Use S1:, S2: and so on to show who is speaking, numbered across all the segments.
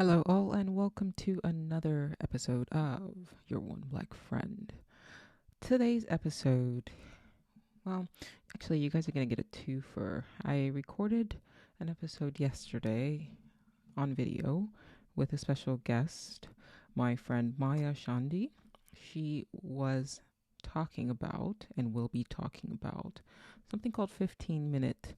S1: Hello, all, and welcome to another episode of Your One Black Friend. Today's episode, well, actually, you guys are going to get a twofer. I recorded an episode yesterday on video with a special guest, my friend Maya Shandi. She was talking about and will be talking about something called 15-minute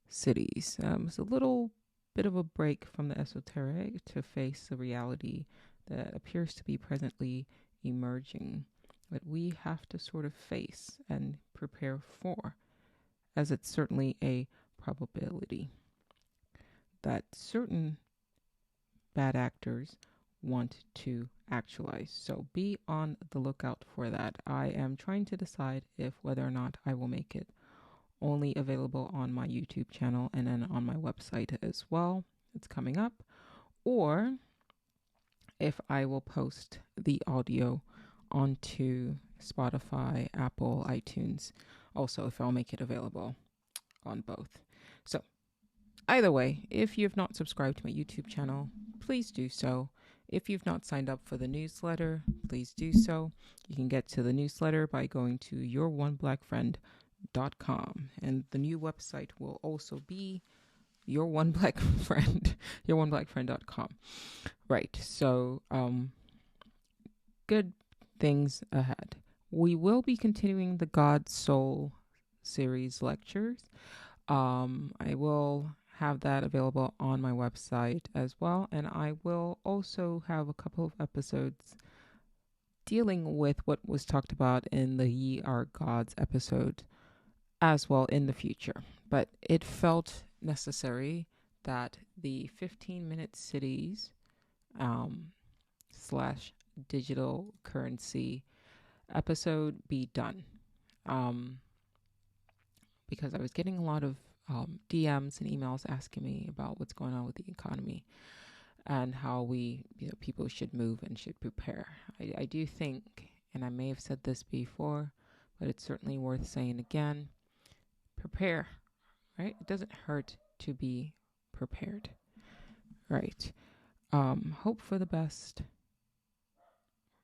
S1: cities. It's a little bit of a break from the esoteric to face the reality that appears to be presently emerging, that we have to sort of face and prepare for, as it's certainly a probability that certain bad actors want to actualize. So be on the lookout for that. I am trying to decide if whether or not I will make it only available on my YouTube channel and then on my website as well. It's coming up. Or if I will post the audio onto Spotify, Apple, iTunes. Also, if I'll make it available on both. So, either way, if you've not subscribed to my YouTube channel, please do so. If you've not signed up for the newsletter, please do so. You can get to the newsletter by going to youroneblackfriend.com, and the new website will also be youroneblackfriend.com. Right. So good things ahead. We will be continuing the God Soul series lectures. I will have that available on my website as well, and I will also have a couple of episodes dealing with what was talked about in the Ye Are Gods episode as well in the future. But it felt necessary that the 15-minute cities slash digital currency episode be done. Because I was getting a lot of DMs and emails asking me about what's going on with the economy and how people should move and should prepare. I do think, and I may have said this before, but it's certainly worth saying again, prepare, right? It doesn't hurt to be prepared, right? Hope for the best,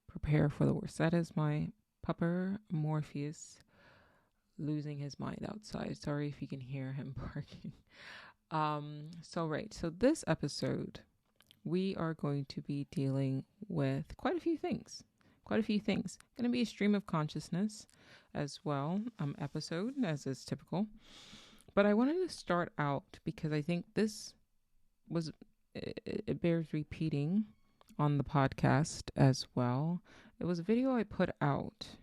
S1: prepare for the worst. That is my pupper Morpheus losing his mind outside. Sorry if you can hear him barking. So this episode, we are going to be dealing with quite a few things. Going to be a stream of consciousness as well, episode, as is typical. But I wanted to start out because I think this it bears repeating on the podcast as well. It was a video I put out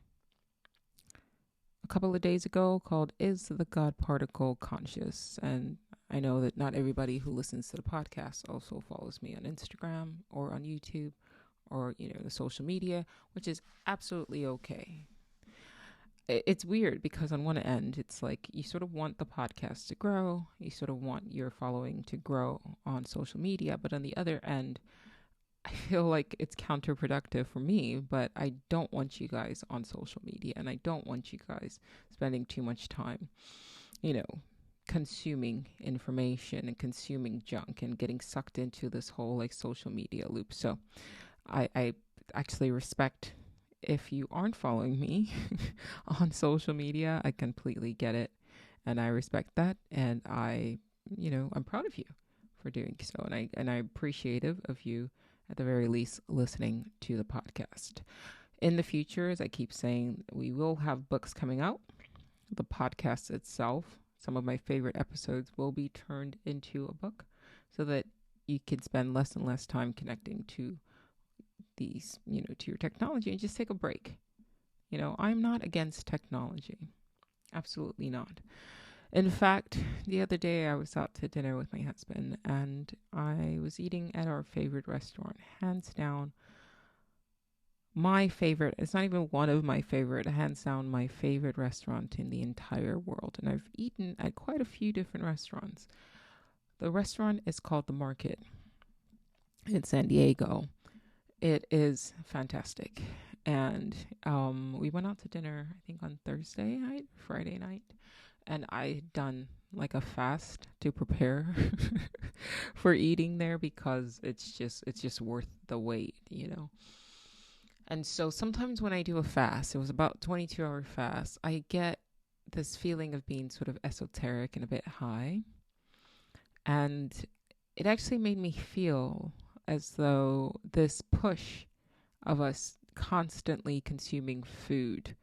S1: a couple of days ago called "Is the God Particle Conscious?" And I know that not everybody who listens to the podcast also follows me on Instagram or on YouTube or the social media, which is absolutely okay. It's weird because on one end, it's like you sort of want the podcast to grow. You sort of want your following to grow on social media. But on the other end, I feel like it's counterproductive for me, but I don't want you guys on social media, and I don't want you guys spending too much time, consuming information and consuming junk and getting sucked into this whole social media loop. So I actually respect if you aren't following me on social media. I completely get it, and I respect that, and I'm proud of you for doing so, and I'm appreciative of you at the very least listening to the podcast. In the future, as I keep saying, we will have books coming out. The podcast itself, some of my favorite episodes will be turned into a book so that you can spend less and less time connecting to these, to your technology and just take a break. I'm not against technology. Absolutely not. In fact, the other day I was out to dinner with my husband and I was eating at our favorite restaurant, hands down. My favorite, it's not even one of my favorite, hands down my favorite restaurant in the entire world. And I've eaten at quite a few different restaurants. The restaurant is called The Market in San Diego. It is fantastic. And we went out to dinner, I think on Friday night. And I had done like a fast to prepare for eating there because it's just worth the wait, And so sometimes when I do a fast, it was about 22-hour fast, I get this feeling of being sort of esoteric and a bit high. And it actually made me feel as though this push of us constantly consuming food,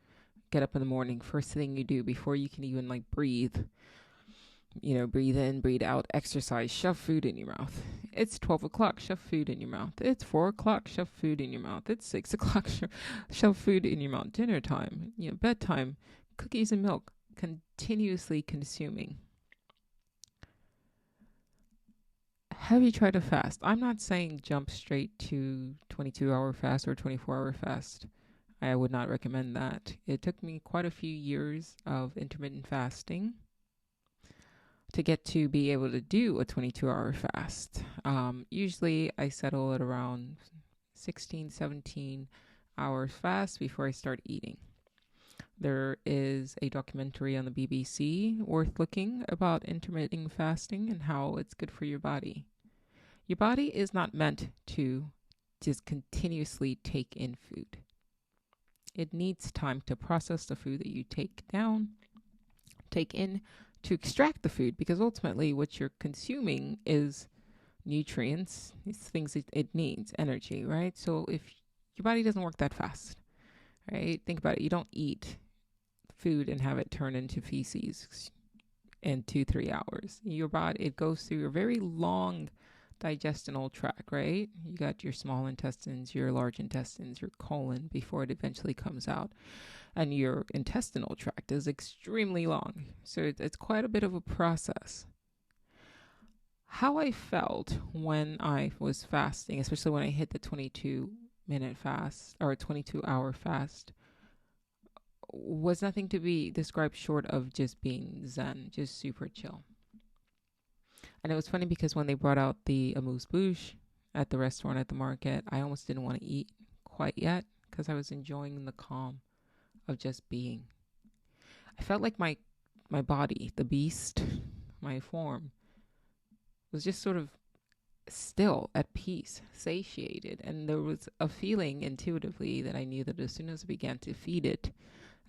S1: get up in the morning, first thing you do before you can even like breathe, breathe in, breathe out, exercise, shove food in your mouth. It's 12 o'clock, shove food in your mouth. It's 4 o'clock, shove food in your mouth. It's 6 o'clock, shove food in your mouth. Dinner time, bedtime, cookies and milk, continuously consuming. Have you tried a fast? I'm not saying jump straight to 22-hour fast or 24-hour fast. I would not recommend that. It took me quite a few years of intermittent fasting to get to be able to do a 22-hour fast. Usually I settle at around 16, 17 hours fast before I start eating. There is a documentary on the BBC worth looking about intermittent fasting and how it's good for your body. Your body is not meant to just continuously take in food. It needs time to process the food that you take in, to extract the food, because ultimately what you're consuming is nutrients, it's things it needs, energy, right? So if your body doesn't work that fast, right? Think about it. You don't eat food and have it turn into feces in 2-3 hours. Your body, it goes through a very long digestional tract, right? You got your small intestines, your large intestines, your colon before it eventually comes out. And your intestinal tract is extremely long. So it's quite a bit of a process. How I felt when I was fasting, especially when I hit the 22-minute fast or 22-hour fast, was nothing to be described short of just being zen, just super chill. And it was funny because when they brought out the amuse-bouche at the restaurant at the market, I almost didn't want to eat quite yet because I was enjoying the calm of just being. I felt like my body, the beast, my form, was just sort of still, at peace, satiated. And there was a feeling intuitively that I knew that as soon as I began to feed it,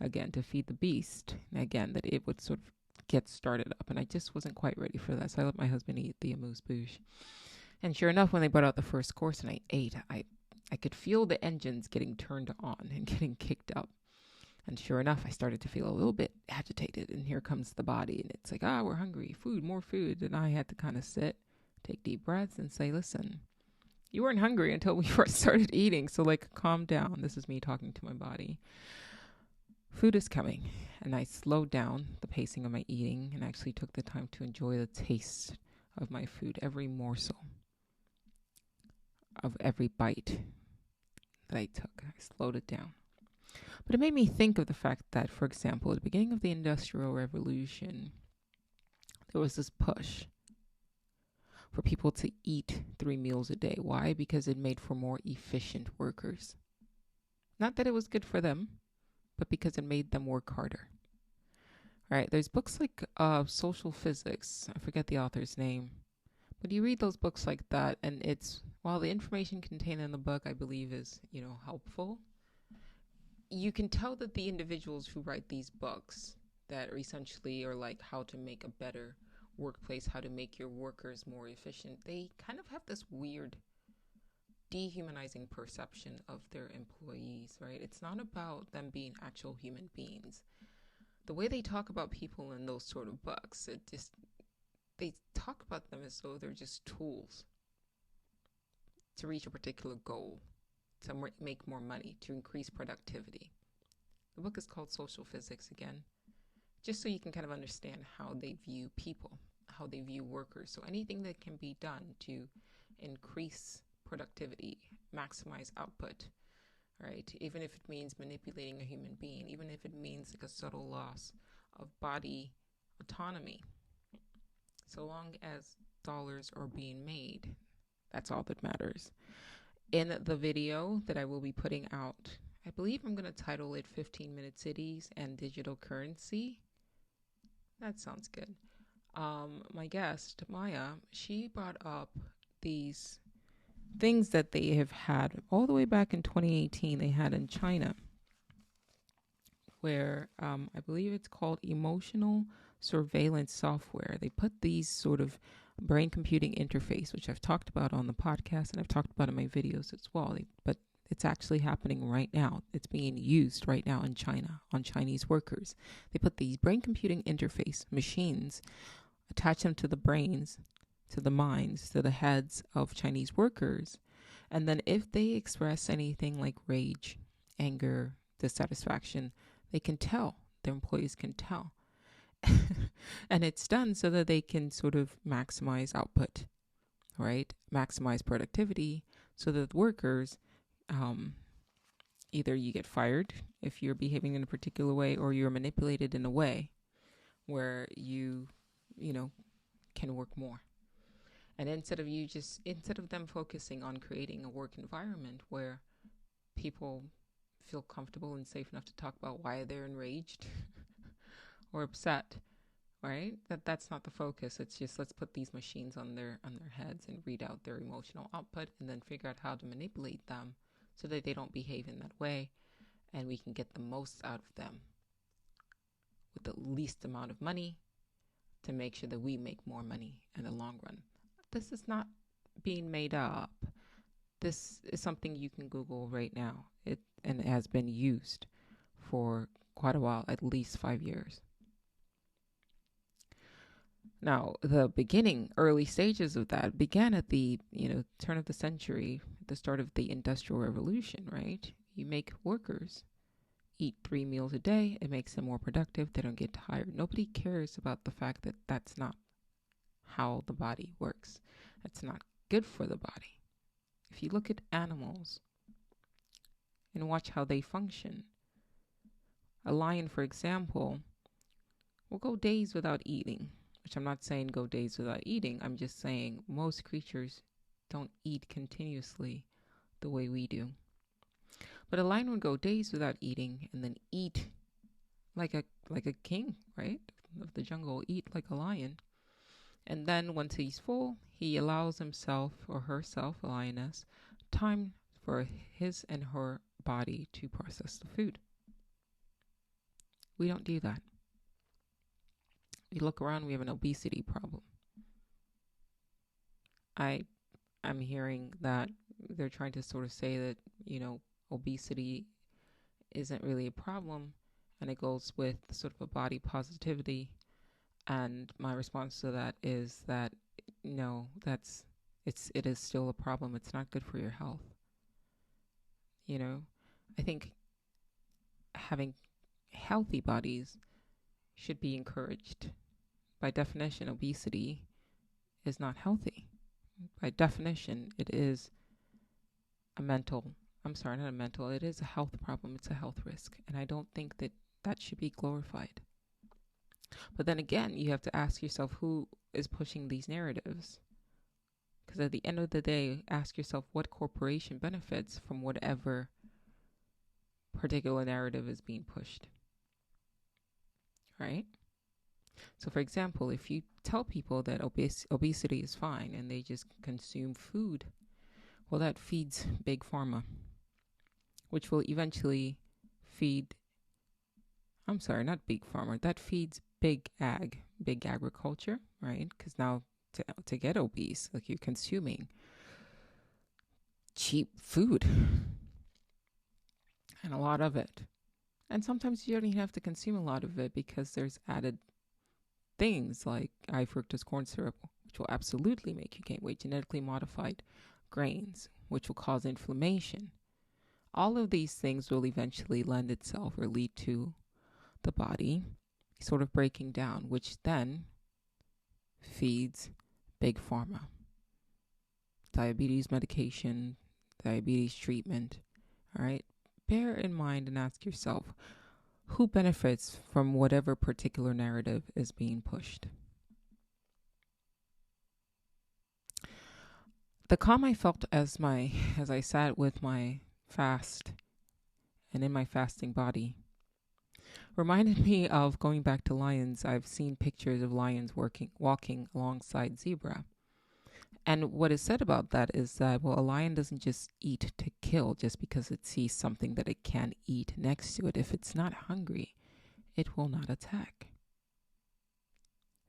S1: again, to feed the beast, again, that it would sort of get started up. And I just wasn't quite ready for that. So I let my husband eat the amuse-bouche. And sure enough, when they brought out the first course and I ate, I could feel the engines getting turned on and getting kicked up. And sure enough, I started to feel a little bit agitated. And here comes the body. And it's like, we're hungry. Food, more food. And I had to kind of sit, take deep breaths and say, listen, you weren't hungry until we first started eating. So calm down. This is me talking to my body. Food is coming. And I slowed down the pacing of my eating and actually took the time to enjoy the taste of my food, every morsel of every bite that I took. I slowed it down. But it made me think of the fact that, for example, at the beginning of the Industrial Revolution, there was this push for people to eat 3 meals a day. Why? Because it made for more efficient workers. Not that it was good for them, but because it made them work harder. Right? There's books like Social Physics. I forget the author's name. But you read those books like that, and while the information contained in the book, I believe, is, helpful, you can tell that the individuals who write these books that are essentially are like how to make a better workplace, how to make your workers more efficient, they kind of have this weird dehumanizing perception of their employees, right? It's not about them being actual human beings. The way they talk about people in those sort of books, they talk about them as though they're just tools to reach a particular goal, to make more money, to increase productivity. The book is called Social Physics, again, just so you can kind of understand how they view people, how they view workers. So anything that can be done to increase productivity, maximize output, right? Even if it means manipulating a human being, even if it means a subtle loss of body autonomy. So long as dollars are being made, that's all that matters. In the video that I will be putting out, I believe I'm going to title it 15-Minute Cities and Digital Currency. That sounds good. My guest, Maya, she brought up these things that they have had all the way back in 2018, they had in China, where I believe it's called emotional surveillance software. They put these sort of brain computing interface, which I've talked about on the podcast and I've talked about in my videos as well. But it's actually happening right now. It's being used right now in China on Chinese workers. They put these brain computing interface machines, attach them to the brains, to the minds, to the heads of Chinese workers. And then if they express anything like rage, anger, dissatisfaction, they can tell. Their employees can tell. And it's done so that they can sort of maximize output, right? Maximize productivity so that workers, either you get fired if you're behaving in a particular way or you're manipulated in a way where you can work more. And instead of them focusing on creating a work environment where people feel comfortable and safe enough to talk about why they're enraged or upset, right? That's not the focus. It's just, let's put these machines on their heads and read out their emotional output and then figure out how to manipulate them so that they don't behave in that way, and we can get the most out of them with the least amount of money to make sure that we make more money in the long run. This is not being made up. This is something you can Google right now. It has been used for quite a while, at least 5 years. Now, the early stages of that began at the, turn of the century, the start of the Industrial Revolution, right? You make workers eat 3 meals a day. It makes them more productive. They don't get tired. Nobody cares about the fact that that's not how the body works. That's not good for the body. If you look at animals and watch how they function, a lion, for example, will go days without eating, which I'm not saying go days without eating. I'm just saying most creatures don't eat continuously the way we do. But a lion would go days without eating and then eat like a king, right? Of the jungle, eat like a lion. And then once he's full, he allows himself or herself, a lioness, time for his and her body to process the food. We don't do that. We look around, we have an obesity problem. I'm hearing that they're trying to sort of say that, obesity isn't really a problem, and it goes with sort of a body positivity. And my response to that is that no, it is still a problem. It's not good for your health. I think having healthy bodies should be encouraged. By definition, obesity is not healthy. By definition, it is it is a health problem. It's a health risk. And I don't think that should be glorified. But then again, you have to ask yourself, who is pushing these narratives? Because at the end of the day, ask yourself what corporation benefits from whatever particular narrative is being pushed. Right? So, for example, if you tell people that obesity is fine and they just consume food, well, that feeds big pharma, which will eventually feed, not big pharma, that feeds big agriculture, right? Because now to get obese, like, you're consuming cheap food and a lot of it. And sometimes you don't even have to consume a lot of it because there's added things like high fructose corn syrup, which will absolutely make you gain weight, genetically modified grains, which will cause inflammation. All of these things will eventually lend itself or lead to the body sort of breaking down, which then feeds big pharma. Diabetes medication, diabetes treatment, all right? Bear in mind and ask yourself, who benefits from whatever particular narrative is being pushed? The calm I felt as I sat with my fast and in my fasting body Reminded me of going back to lions. I've seen pictures of lions walking alongside zebra. And what is said about that is that, well, a lion doesn't just eat to kill just because it sees something that it can eat next to it. If it's not hungry, it will not attack.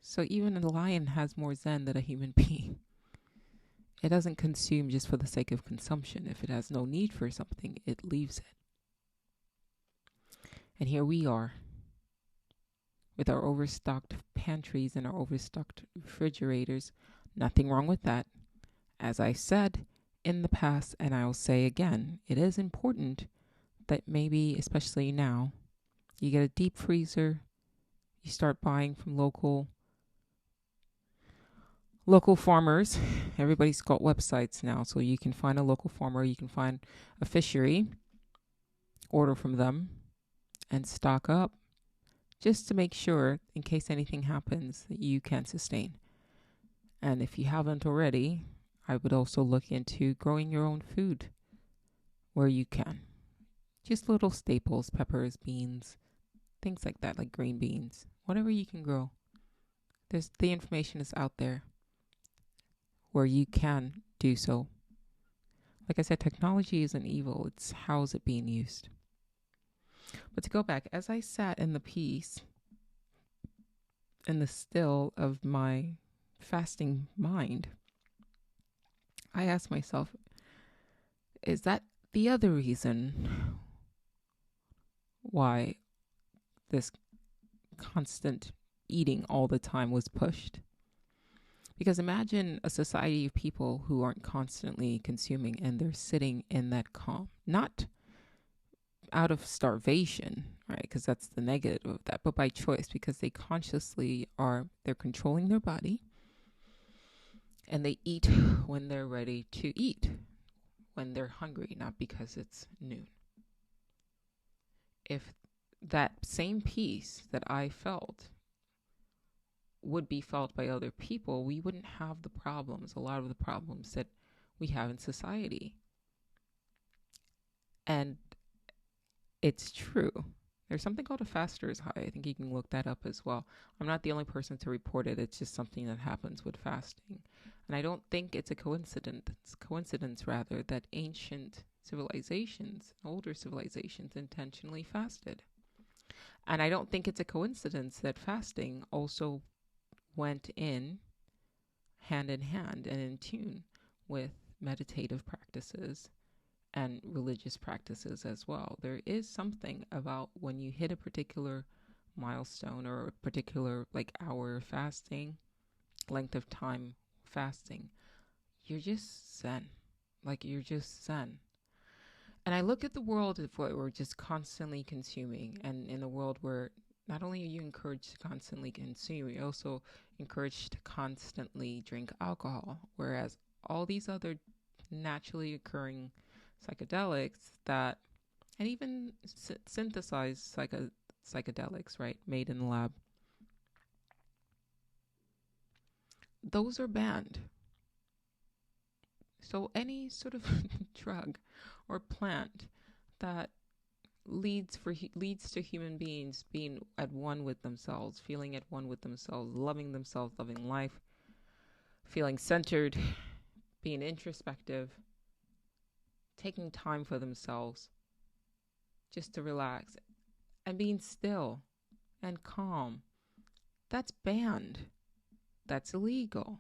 S1: So even a lion has more zen than a human being. It doesn't consume just for the sake of consumption. If it has no need for something, it leaves it. And here we are with our overstocked pantries and our overstocked refrigerators. Nothing wrong with that. As I said in the past, and I'll say again, it is important that maybe, especially now, you get a deep freezer, you start buying from local farmers. Everybody's got websites now, so you can find a local farmer, you can find a fishery, order from them, and stock up just to make sure, in case anything happens, that you can sustain. And if you haven't already, I would also look into growing your own food where you can. Just little staples, peppers, beans, things like that, like green beans, whatever you can grow. The information is out there where you can do so. Like I said, technology isn't evil. It's how is it being used. But to go back, as I sat in the peace, in the still of my fasting mind, I asked myself, is that the other reason why this constant eating all the time was pushed? Because imagine a society of people who aren't constantly consuming and they're sitting in that calm, not out of starvation, right? Because that's the negative of that, but by choice, because they consciously they're controlling their body and they eat when they're ready to eat, when they're hungry, not because it's noon. If that same peace that I felt would be felt by other people, we wouldn't have a lot of the problems that we have in society. And it's true. There's something called a faster's high. I think you can look that up as well. I'm not the only person to report it. It's just something that happens with fasting. And I don't think it's a coincidence rather, that ancient civilizations, older civilizations, intentionally fasted. And I don't think it's a coincidence that fasting also went hand in hand and in tune with meditative practices and religious practices as well. There is something about when you hit a particular milestone or a particular hour fasting, length of time fasting, you're just zen. You're just zen. And I look at the world where we're just constantly consuming, and in a world where not only are you encouraged to constantly consume, you're also encouraged to constantly drink alcohol, whereas all these other naturally occurring psychedelics and even synthesized psychedelics, right, made in the lab, those are banned. So any sort of drug or plant that leads to human beings being at one with themselves, feeling at one with themselves, loving life, feeling centered, being introspective, taking time for themselves just to relax and being still and calm, that's banned. That's illegal.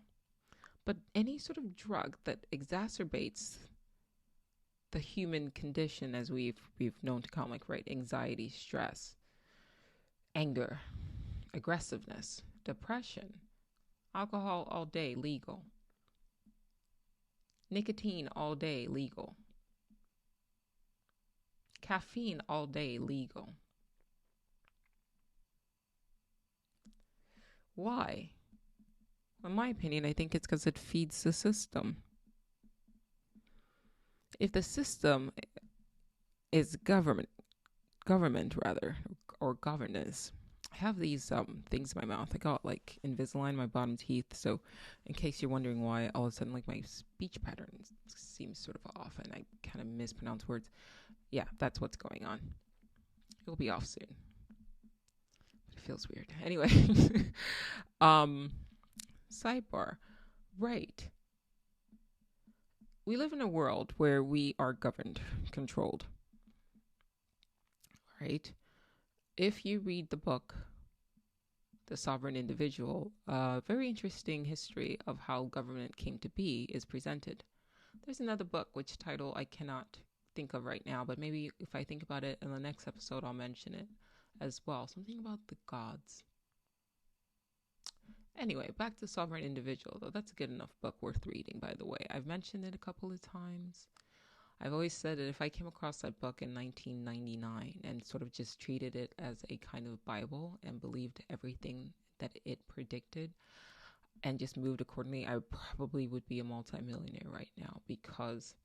S1: But any sort of drug that exacerbates the human condition, as we've known to call anxiety, stress, anger, aggressiveness, depression, alcohol all day, legal. Nicotine all day, legal. Caffeine all day, legal. Why? In my opinion, I think it's because it feeds the system. If the system is government rather, or governance, I have these things in my mouth. I got Invisalign in my bottom teeth, so in case you're wondering why all of a sudden my speech pattern seems sort of off and I kind of mispronounce words, yeah, that's what's going on. It'll be off soon. feels weird. Anyway, sidebar. Right. We live in a world where we are governed, controlled. Right? If you read the book, The Sovereign Individual, a very interesting history of how government came to be is presented. There's another book which title I cannot think of right now, but maybe if I think about it in the next episode, I'll mention it as well. Something about the gods. Anyway, back to Sovereign Individual, though. That's a good enough book worth reading, by the way. I've mentioned it a couple of times. I've always said that if I came across that book in 1999 and sort of just treated it as a kind of Bible and believed everything that it predicted and just moved accordingly, I probably would be a multimillionaire right now, because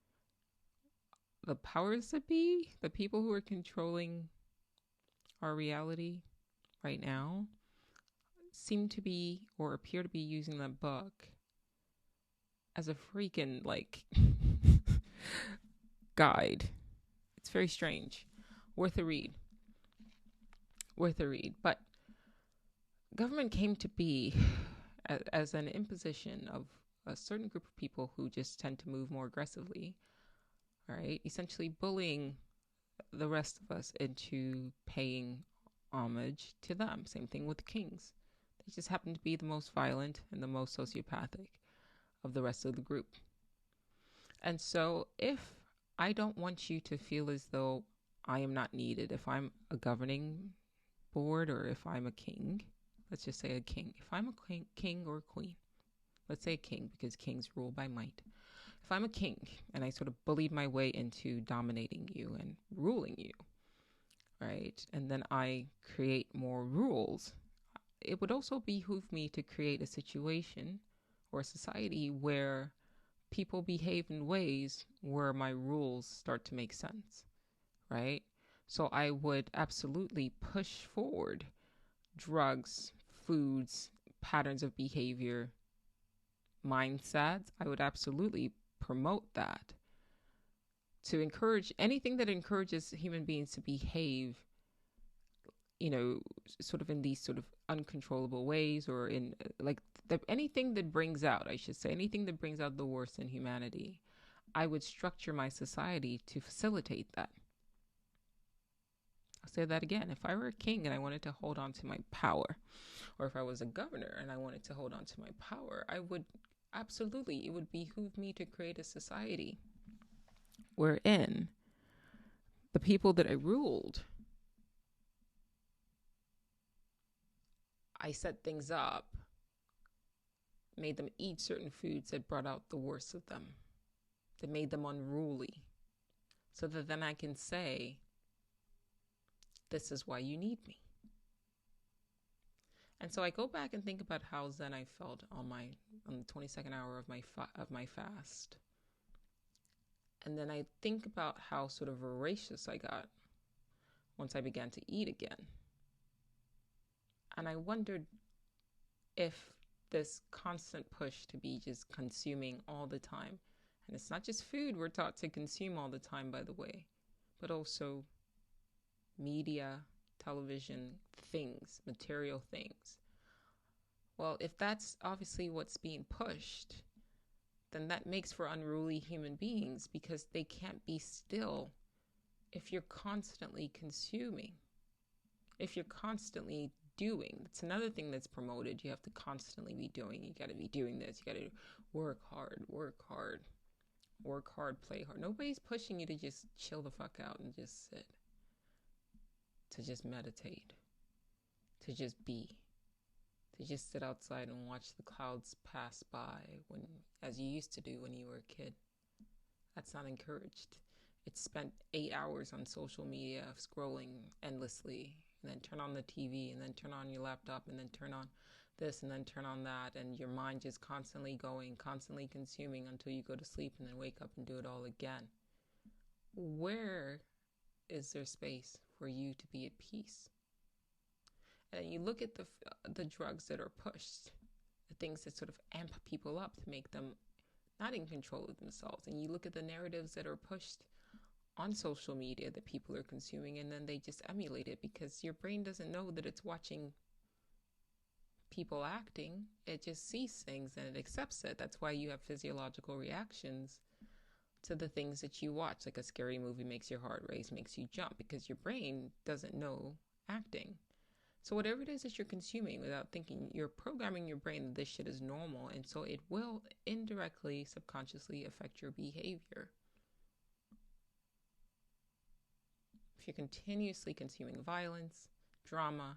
S1: the powers that be, the people who are controlling our reality right now, seem to be or appear to be using that book as a freaking guide. It's very strange. Worth a read. But government came to be as an imposition of a certain group of people who just tend to move more aggressively, all right? Essentially bullying the rest of us into paying homage to them. Same thing with kings. They just happen to be the most violent and the most sociopathic of the rest of the group. And so if I don't want you to feel as though I am not needed, if I'm a governing board or if I'm a king, let's just say a king. If I'm a king or a queen, let's say a king because kings rule by might. If I'm a king and I sort of bullied my way into dominating you and ruling you, right, and then I create more rules, it would also behoove me to create a situation or a society where people behave in ways where my rules start to make sense, right? So I would absolutely push forward drugs, foods, patterns of behavior, mindsets. I would absolutely promote that to encourage anything that encourages human beings to behave, sort of in these sort of uncontrollable ways, or in anything that brings out, anything that brings out the worst in humanity. I would structure my society to facilitate that. I'll say that again. If I were a king and I wanted to hold on to my power, or if I was a governor and I wanted to hold on to my power, I would absolutely, it would behoove me to create a society wherein the people that I ruled, I set things up, made them eat certain foods that brought out the worst of them, that made them unruly, so that then I can say, this is why you need me. And so I go back and think about how zen I felt on the 22nd hour of my fast. And then I think about how sort of voracious I got once I began to eat again. And I wondered if this constant push to be just consuming all the time, and it's not just food we're taught to consume all the time, by the way, but also media, television, things, material things. Well, if that's obviously what's being pushed, then that makes for unruly human beings, because they can't be still if you're constantly consuming, if you're constantly doing. That's another thing that's promoted. You have to constantly be doing. You got to be doing this. You got to work hard, play hard. Nobody's pushing you to just chill the fuck out and just sit, to just meditate, to just be, to just sit outside and watch the clouds pass by, as you used to do when you were a kid. That's not encouraged. It's spent 8 hours on social media scrolling endlessly, and then turn on the TV, and then turn on your laptop, and then turn on this, and then turn on that, and your mind just constantly going, constantly consuming until you go to sleep and then wake up and do it all again. Where is there space for you to be at peace? And you look at the drugs that are pushed, the things that sort of amp people up to make them not in control of themselves. And you look at the narratives that are pushed on social media that people are consuming, and then they just emulate it, because your brain doesn't know that it's watching people acting. It just sees things and it accepts it. That's why you have physiological reactions to the things that you watch. Like a scary movie makes your heart race, makes you jump, because your brain doesn't know acting. So whatever it is that you're consuming without thinking, you're programming your brain that this shit is normal, and so it will indirectly, subconsciously affect your behavior. If you're continuously consuming violence, drama,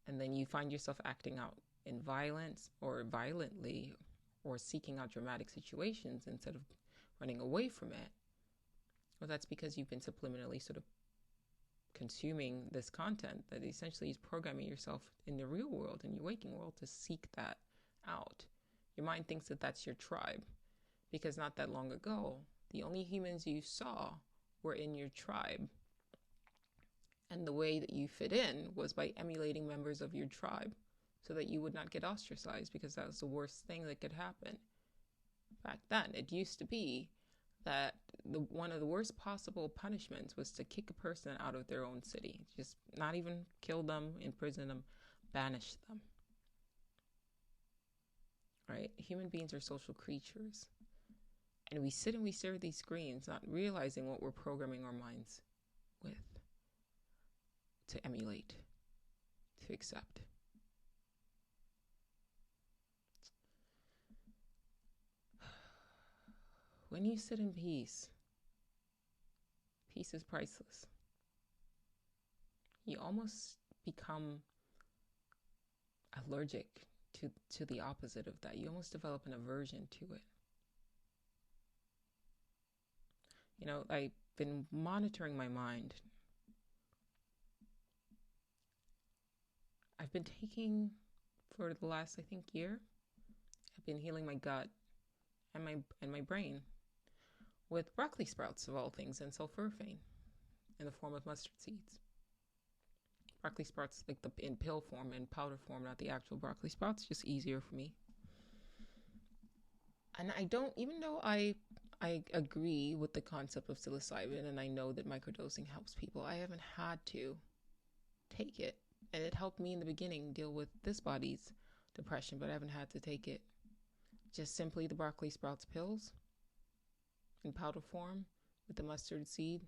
S1: and then you find yourself acting out in violence or violently or seeking out dramatic situations instead of running away from it, well, that's because you've been subliminally sort of consuming this content that essentially is programming yourself in the real world, in your waking world, to seek that out. Your mind thinks that that's your tribe, because not that long ago, the only humans you saw were in your tribe. And the way that you fit in was by emulating members of your tribe so that you would not get ostracized, because that was the worst thing that could happen. Back then, it used to be that one of the worst possible punishments was to kick a person out of their own city. Just not even kill them, imprison them, banish them. Right? Human beings are social creatures. And we sit and we stare at these screens, not realizing what we're programming our minds with, to emulate, to accept. When you sit in peace, peace is priceless. You almost become allergic to the opposite of that. You almost develop an aversion to it. You know, I've been monitoring my mind. I've been taking, for the last, I think, year, I've been healing my gut and my brain with broccoli sprouts, of all things, and sulforaphane in the form of mustard seeds. Broccoli sprouts, like in pill form and powder form, not the actual broccoli sprouts, just easier for me. And I don't, even though I agree with the concept of psilocybin, and I know that microdosing helps people, I haven't had to take it. And it helped me in the beginning deal with this body's depression, but I haven't had to take it. Just simply the broccoli sprouts pills in powder form with the mustard seed,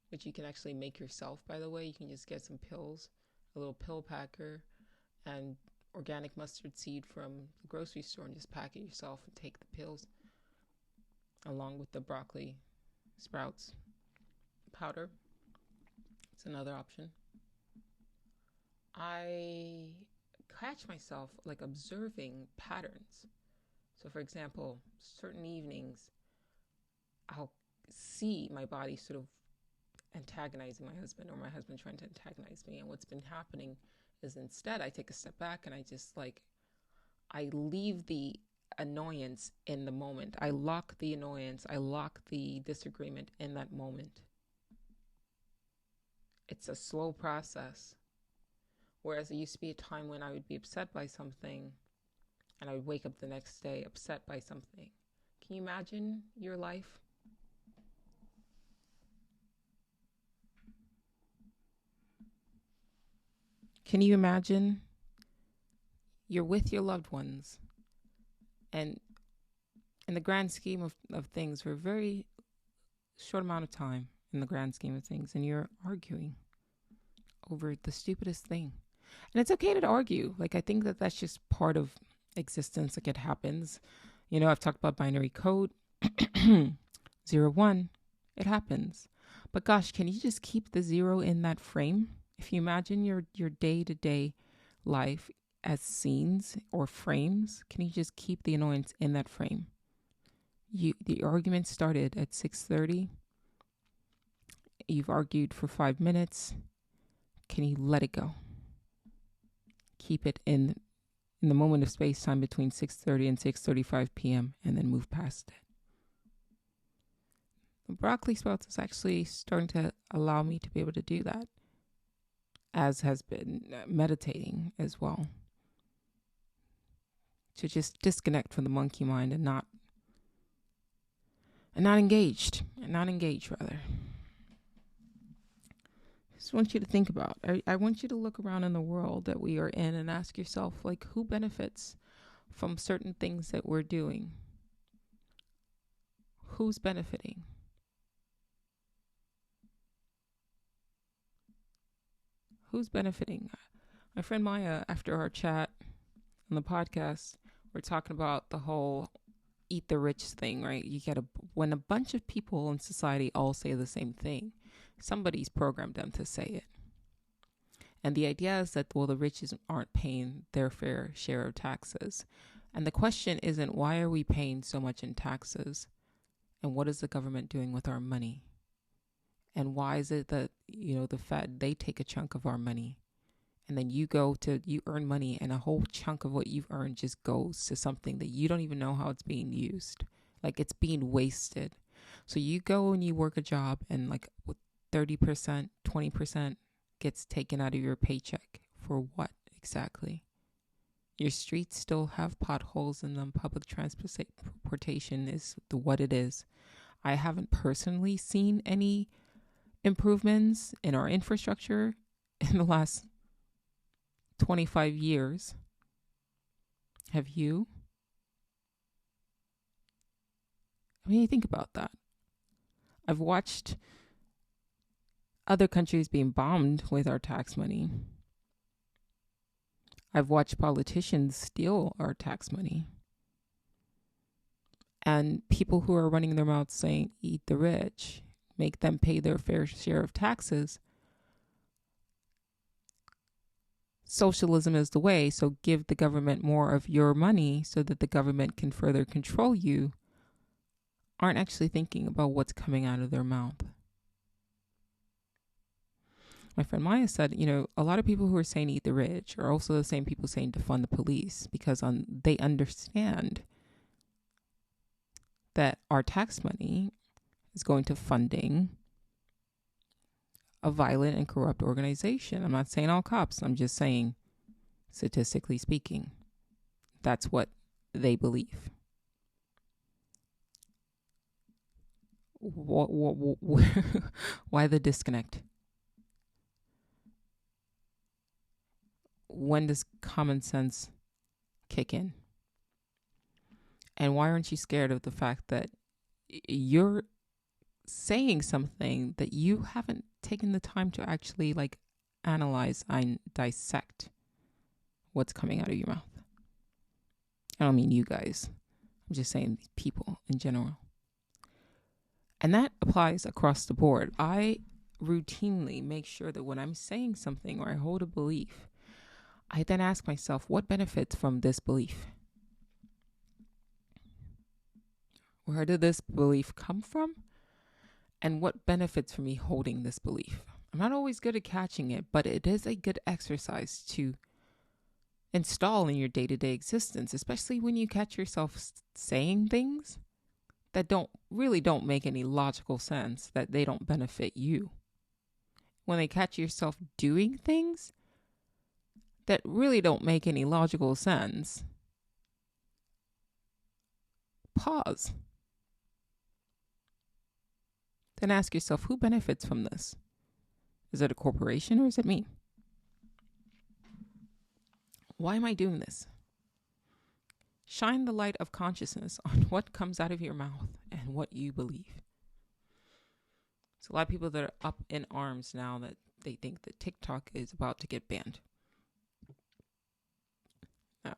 S1: which you can actually make yourself, by the way. You can just get some pills, a little pill packer, and organic mustard seed from the grocery store, and just pack it yourself and take the pills along with the broccoli sprouts powder. It's another option. I catch myself like observing patterns. So for example, certain evenings, I'll see my body sort of antagonizing my husband, or my husband trying to antagonize me. And what's been happening is, instead I take a step back and I just I leave the annoyance in the moment. I lock the annoyance, I lock the disagreement in that moment. It's a slow process. Whereas there used to be a time when I would be upset by something and I would wake up the next day upset by something. Can you imagine your life? Can you imagine you're with your loved ones, and in the grand scheme of things, for a very short amount of time, in the grand scheme of things, and you're arguing over the stupidest thing? And it's okay to argue. Like, I think that that's just part of existence. Like, it happens. You know, I've talked about binary code, 0, 1. It happens. But gosh, can you just keep the 0 in that frame? If you imagine your day-to-day life as scenes or frames, can you just keep the annoyance in that frame? The argument started at 6:30. You've argued for 5 minutes. Can you let it go? Keep it in the moment of space-time between 6:30 and 6:35 p.m. and then move past it. The broccoli sprouts is actually starting to allow me to be able to do that, as has been meditating as well. To just disconnect from the monkey mind and not engage rather. just want you to think about. I want you to look around in the world that we are in and ask yourself, like, who benefits from certain things that we're doing? Who's benefiting? Who's benefiting? My friend Maya, after our chat on the podcast, we're talking about the whole eat the rich thing, right? When a bunch of people in society all say the same thing, somebody's programmed them to say it. And the idea is that, well, the rich aren't paying their fair share of taxes. And the question isn't, why are we paying so much in taxes? And what is the government doing with our money? And why is it that, the Fed, they take a chunk of our money? And then you earn money, and a whole chunk of what you've earned just goes to something that you don't even know how it's being used. Like, it's being wasted. So you go and you work a job, and like 30%, 20% gets taken out of your paycheck. For what exactly? Your streets still have potholes in them. Public transportation is what it is. I haven't personally seen any improvements in our infrastructure in the last 25 years. Have you? I mean, you think about that. I've watched other countries being bombed with our tax money. I've watched politicians steal our tax money. And people who are running their mouths saying, eat the rich, make them pay their fair share of taxes. Socialism is the way, so give the government more of your money so that the government can further control you, aren't actually thinking about what's coming out of their mouth. My friend Maya said, a lot of people who are saying eat the rich are also the same people saying defund the police, because they understand that our tax money is going to funding a violent and corrupt organization. I'm not saying all cops. I'm just saying, statistically speaking, that's what they believe. Why the disconnect? When does common sense kick in? And why aren't you scared of the fact that you're saying something that you haven't taken the time to actually analyze and dissect what's coming out of your mouth? I don't mean you guys. I'm just saying people in general. And that applies across the board. I routinely make sure that when I'm saying something or I hold a belief, I then ask myself, what benefits from this belief? Where did this belief come from? And what benefits from me holding this belief? I'm not always good at catching it, but it is a good exercise to install in your day-to-day existence, especially when you catch yourself saying things that don't make any logical sense, that they don't benefit you. When they catch yourself doing things that really don't make any logical sense, pause. Then ask yourself, who benefits from this? Is it a corporation or is it me? Why am I doing this? Shine the light of consciousness on what comes out of your mouth and what you believe. There's a lot of people that are up in arms now that they think that TikTok is about to get banned. Now,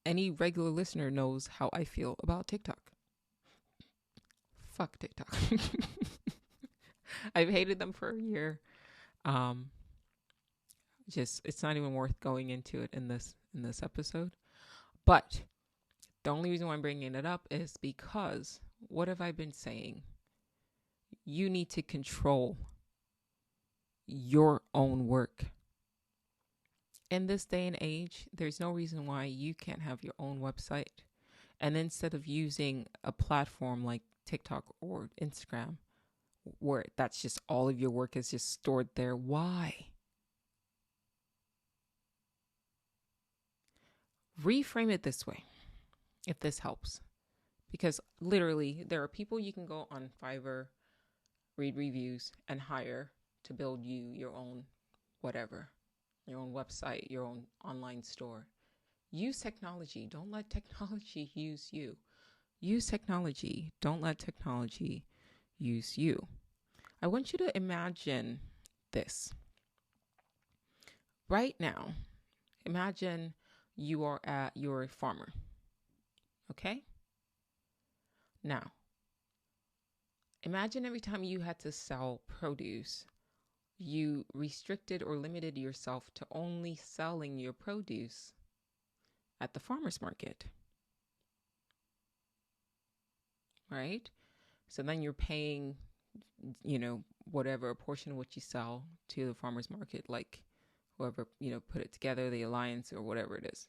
S1: any regular listener knows how I feel about TikTok. Fuck TikTok. I've hated them for a year. It's not even worth going into it in this episode. But the only reason why I'm bringing it up is because, what have I been saying? You need to control your own work. In this day and age, there's no reason why you can't have your own website. And instead of using a platform like TikTok or Instagram, where that's just all of your work is just stored there, why? Reframe it this way, if this helps. Because literally, there are people you can go on Fiverr, read reviews, and hire to build you your own whatever, your own website, your own online store. Use technology. Don't let technology use you. Use technology. Don't let technology use you. I want you to imagine this. Right now, imagine you're a farmer. Okay? Now, imagine every time you had to sell produce, you restricted or limited yourself to only selling your produce at the farmer's market. Right? So then you're paying, whatever a portion of what you sell to the farmer's market, like whoever, put it together, the alliance or whatever it is.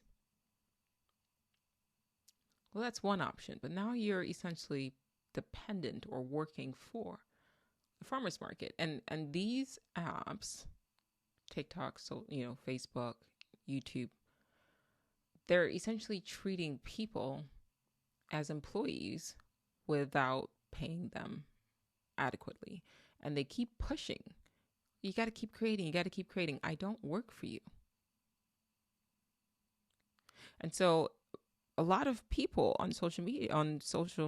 S1: Well, that's one option. But now you're essentially dependent or working for the farmer's market. And these apps, TikTok, so, Facebook, YouTube, they're essentially treating people as employees without paying them adequately. And they keep pushing. You got to keep creating. You got to keep creating. I don't work for you. And so a lot of people on social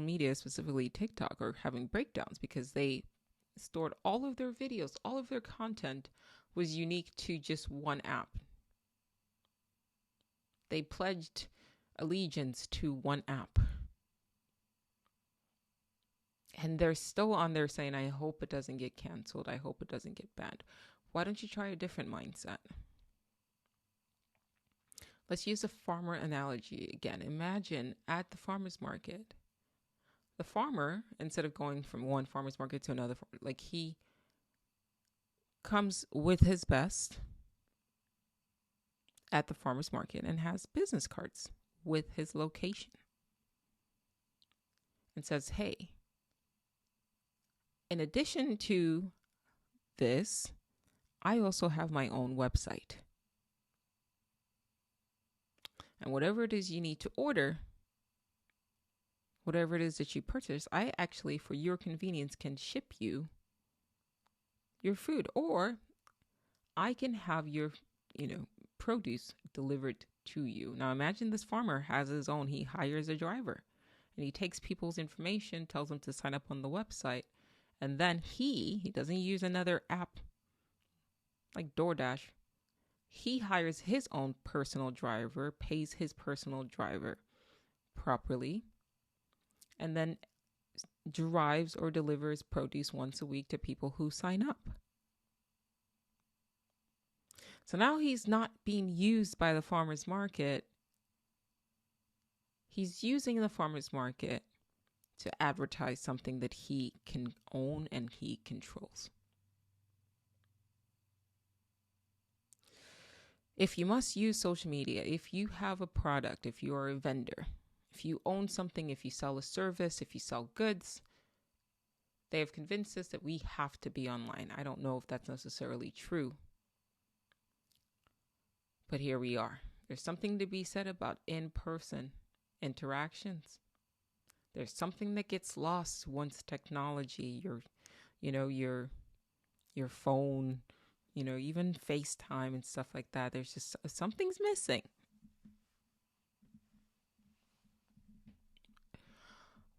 S1: media, specifically TikTok, are having breakdowns because they stored all of their videos, all of their content was unique to just one app. They pledged allegiance to one app. And they're still on there saying, I hope it doesn't get canceled. I hope it doesn't get banned. Why don't you try a different mindset? Let's use a farmer analogy again. Imagine at the farmer's market, the farmer, instead of going from one farmer's market to another, like he comes with his best at the farmer's market and has business cards with his location and says, hey, in addition to this, I also have my own website. And whatever it is you need to order, whatever it is that you purchase, I actually, for your convenience, can ship you your food. Or I can have your, produce delivered to you. Now imagine this farmer has his own, he hires a driver and he takes people's information, tells them to sign up on the website. And then he doesn't use another app like DoorDash. He hires his own personal driver, pays his personal driver properly, and then drives or delivers produce once a week to people who sign up. So now he's not being used by the farmer's market. He's using the farmer's market to advertise something that he can own and he controls. If you must use social media, if you have a product, if you are a vendor, if you own something, if you sell a service, if you sell goods, they have convinced us that we have to be online. I don't know if that's necessarily true, but here we are. There's something to be said about in-person interactions. There's something that gets lost once technology, your phone, even FaceTime and stuff like that. There's just something's missing.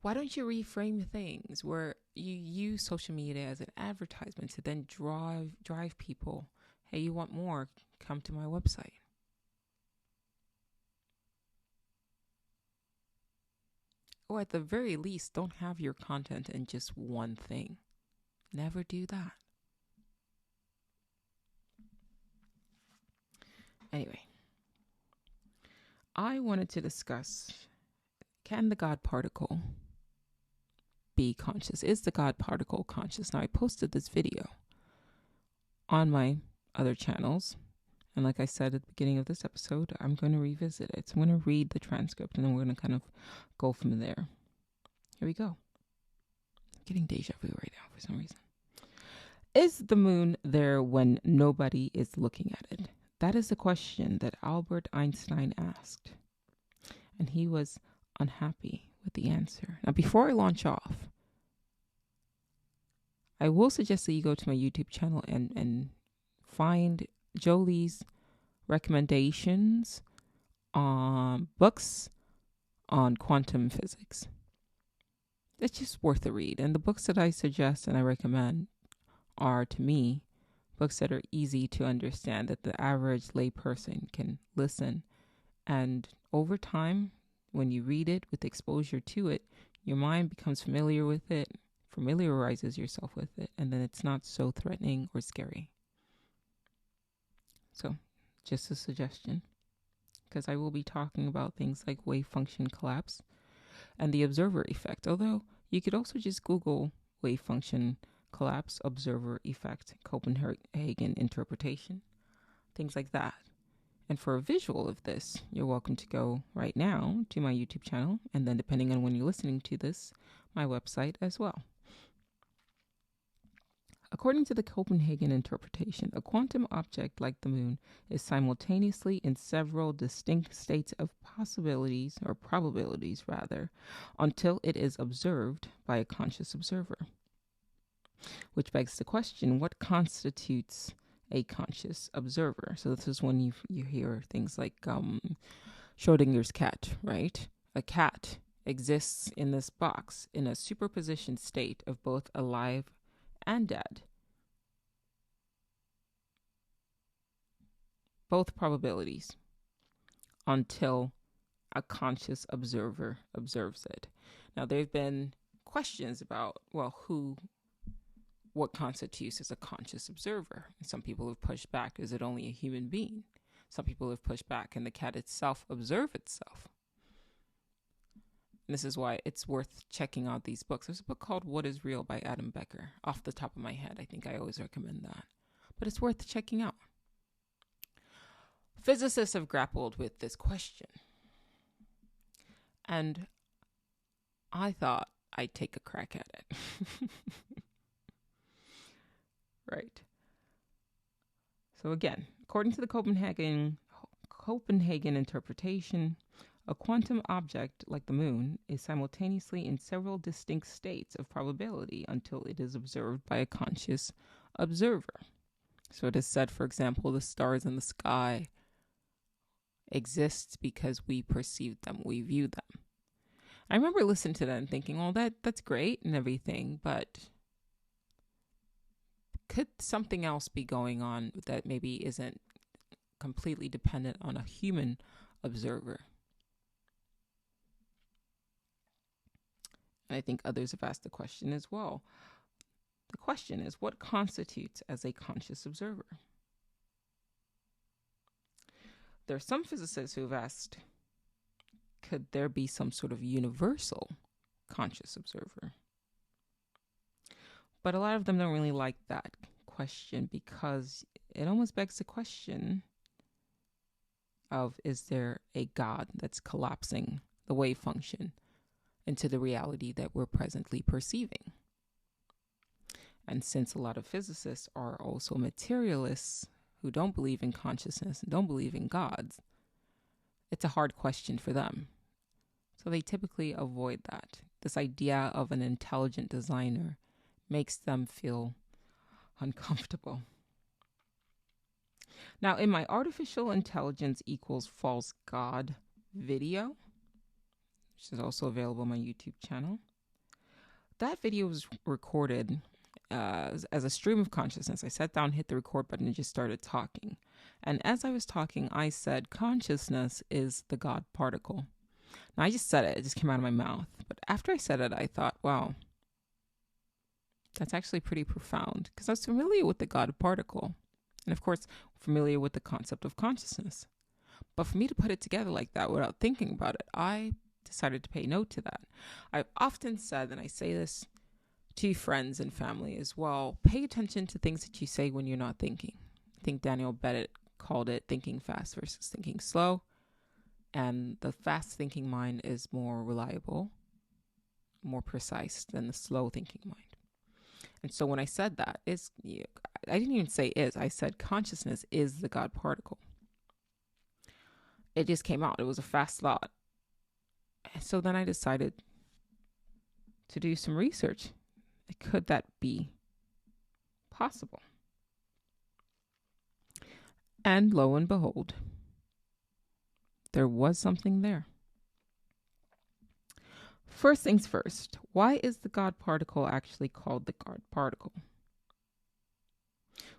S1: Why don't you reframe things where you use social media as an advertisement to then drive people? Hey, you want more? Come to my website. Or at the very least, don't have your content in just one thing. Never do that. Anyway, I wanted to discuss, can the God particle be conscious? Is the God particle conscious? Now, I posted this video on my other channels. And like I said at the beginning of this episode, I'm going to revisit it. So I'm going to read the transcript and then we're going to kind of go from there. Here we go. I'm getting deja vu right now for some reason. Is the moon there when nobody is looking at it? That is the question that Albert Einstein asked. And he was unhappy with the answer. Now, before I launch off, I will suggest that you go to my YouTube channel and find Jolie's recommendations on books on quantum physics. It's just worth a read. And the books that I suggest and I recommend are, to me, books that are easy to understand, that the average layperson can listen. And over time, when you read it with exposure to it, your mind becomes familiar with it, familiarizes yourself with it, and then it's not so threatening or scary. So, just a suggestion, because I will be talking about things like wave function collapse and the observer effect. Although you could also just Google wave function collapse, observer effect, Copenhagen interpretation, things like that. And for a visual of this, you're welcome to go right now to my YouTube channel, and then depending on when you're listening to this, my website as well. According to the Copenhagen interpretation, a quantum object like the moon is simultaneously in several distinct states of possibilities, or probabilities rather, until it is observed by a conscious observer. Which begs the question, what constitutes a conscious observer? So this is when you hear things like Schrodinger's cat, right? A cat exists in this box in a superposition state of both alive and dead. Both probabilities until a conscious observer observes it. Now, there have been questions about, what constitutes as a conscious observer? Some people have pushed back, is it only a human being? Some people have pushed back, can the cat itself observe itself? And this is why it's worth checking out these books. There's a book called What is Real by Adam Becker. Off the top of my head, I think I always recommend that. But it's worth checking out. Physicists have grappled with this question. And I thought I'd take a crack at it. Right. So again, according to the Copenhagen interpretation, a quantum object like the moon is simultaneously in several distinct states of probability until it is observed by a conscious observer. So it is said, for example, the stars in the sky exist because we perceive them, we view them. I remember listening to that and thinking, well, that's great and everything, but could something else be going on that maybe isn't completely dependent on a human observer? And I think others have asked the question as well. The question is, what constitutes as a conscious observer? There are some physicists who have asked, could there be some sort of universal conscious observer? But a lot of them don't really like that question because it almost begs the question of, is there a God that's collapsing the wave function into the reality that we're presently perceiving? And since a lot of physicists are also materialists who don't believe in consciousness and don't believe in gods, it's a hard question for them. So they typically avoid that. This idea of an intelligent designer makes them feel uncomfortable. Now, in my artificial intelligence equals false God video, which is also available on my YouTube channel, that video was recorded as a stream of consciousness. I sat down, hit the record button, and just started talking. And as I was talking, I said, consciousness is the God particle. Now, I just said it. It just came out of my mouth. But after I said it, I thought, wow, that's actually pretty profound, because I was familiar with the God particle and, of course, familiar with the concept of consciousness. But for me to put it together like that without thinking about it, I decided to pay note to that. I've often said, and I say this to friends and family as well, pay attention to things that you say when you're not thinking. I think Daniel Bennett called it thinking fast versus thinking slow. And the fast thinking mind is more reliable, more precise than the slow thinking mind. And so when I said that, I didn't even say is, I said consciousness is the God particle. It just came out. It was a fast thought. And so then I decided to do some research. Could that be possible. And lo and behold, there was something there. First things first, why is the God particle actually called the God particle?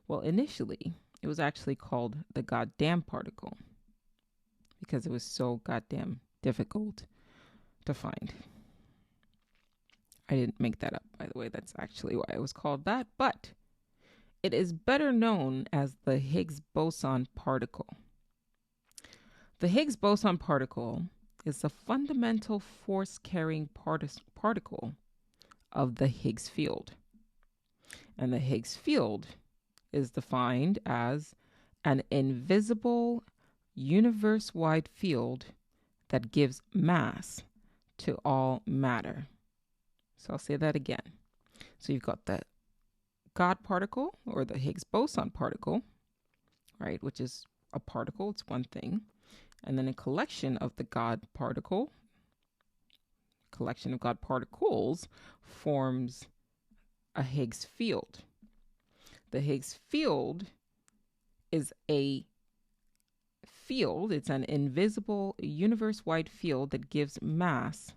S1: Well, initially, it was actually called the goddamn particle because it was so goddamn difficult to find. I didn't make that up, by the way. That's actually why it was called that. But it is better known as the Higgs boson particle. The Higgs boson particle is the fundamental force-carrying particle of the Higgs field. And the Higgs field is defined as an invisible universe-wide field that gives mass to all matter. So I'll say that again. So you've got the God particle or the Higgs boson particle, right, which is a particle, it's one thing. And then a collection of the God particle, collection of God particles forms a Higgs field. The Higgs field is a field, it's an invisible universe-wide field that gives mass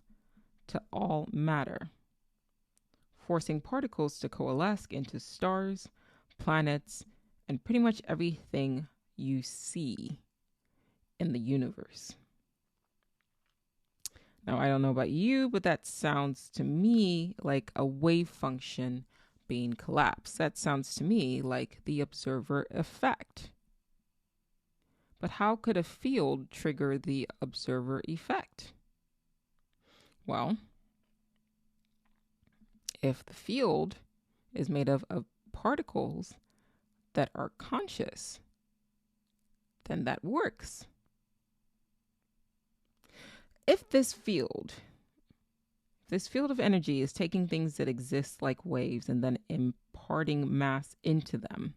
S1: to all matter, forcing particles to coalesce into stars, planets, and pretty much everything you see in the universe. Now, I don't know about you, but that sounds to me like a wave function being collapsed. That sounds to me like the observer effect. But how could a field trigger the observer effect? Well, if the field is made of particles that are conscious, then that works. If this field of energy is taking things that exist like waves and then imparting mass into them,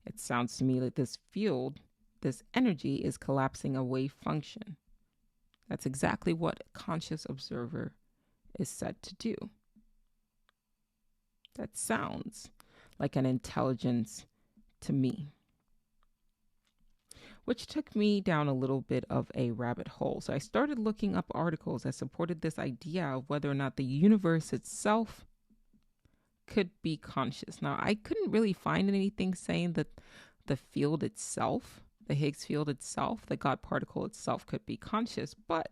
S1: it sounds to me like this energy is collapsing a wave function. That's exactly what a conscious observer is said to do. That sounds like an intelligence to me. Which took me down a little bit of a rabbit hole. So I started looking up articles that supported this idea of whether or not the universe itself could be conscious. Now, I couldn't really find anything saying that the field itself, the Higgs field itself, the God particle itself could be conscious, but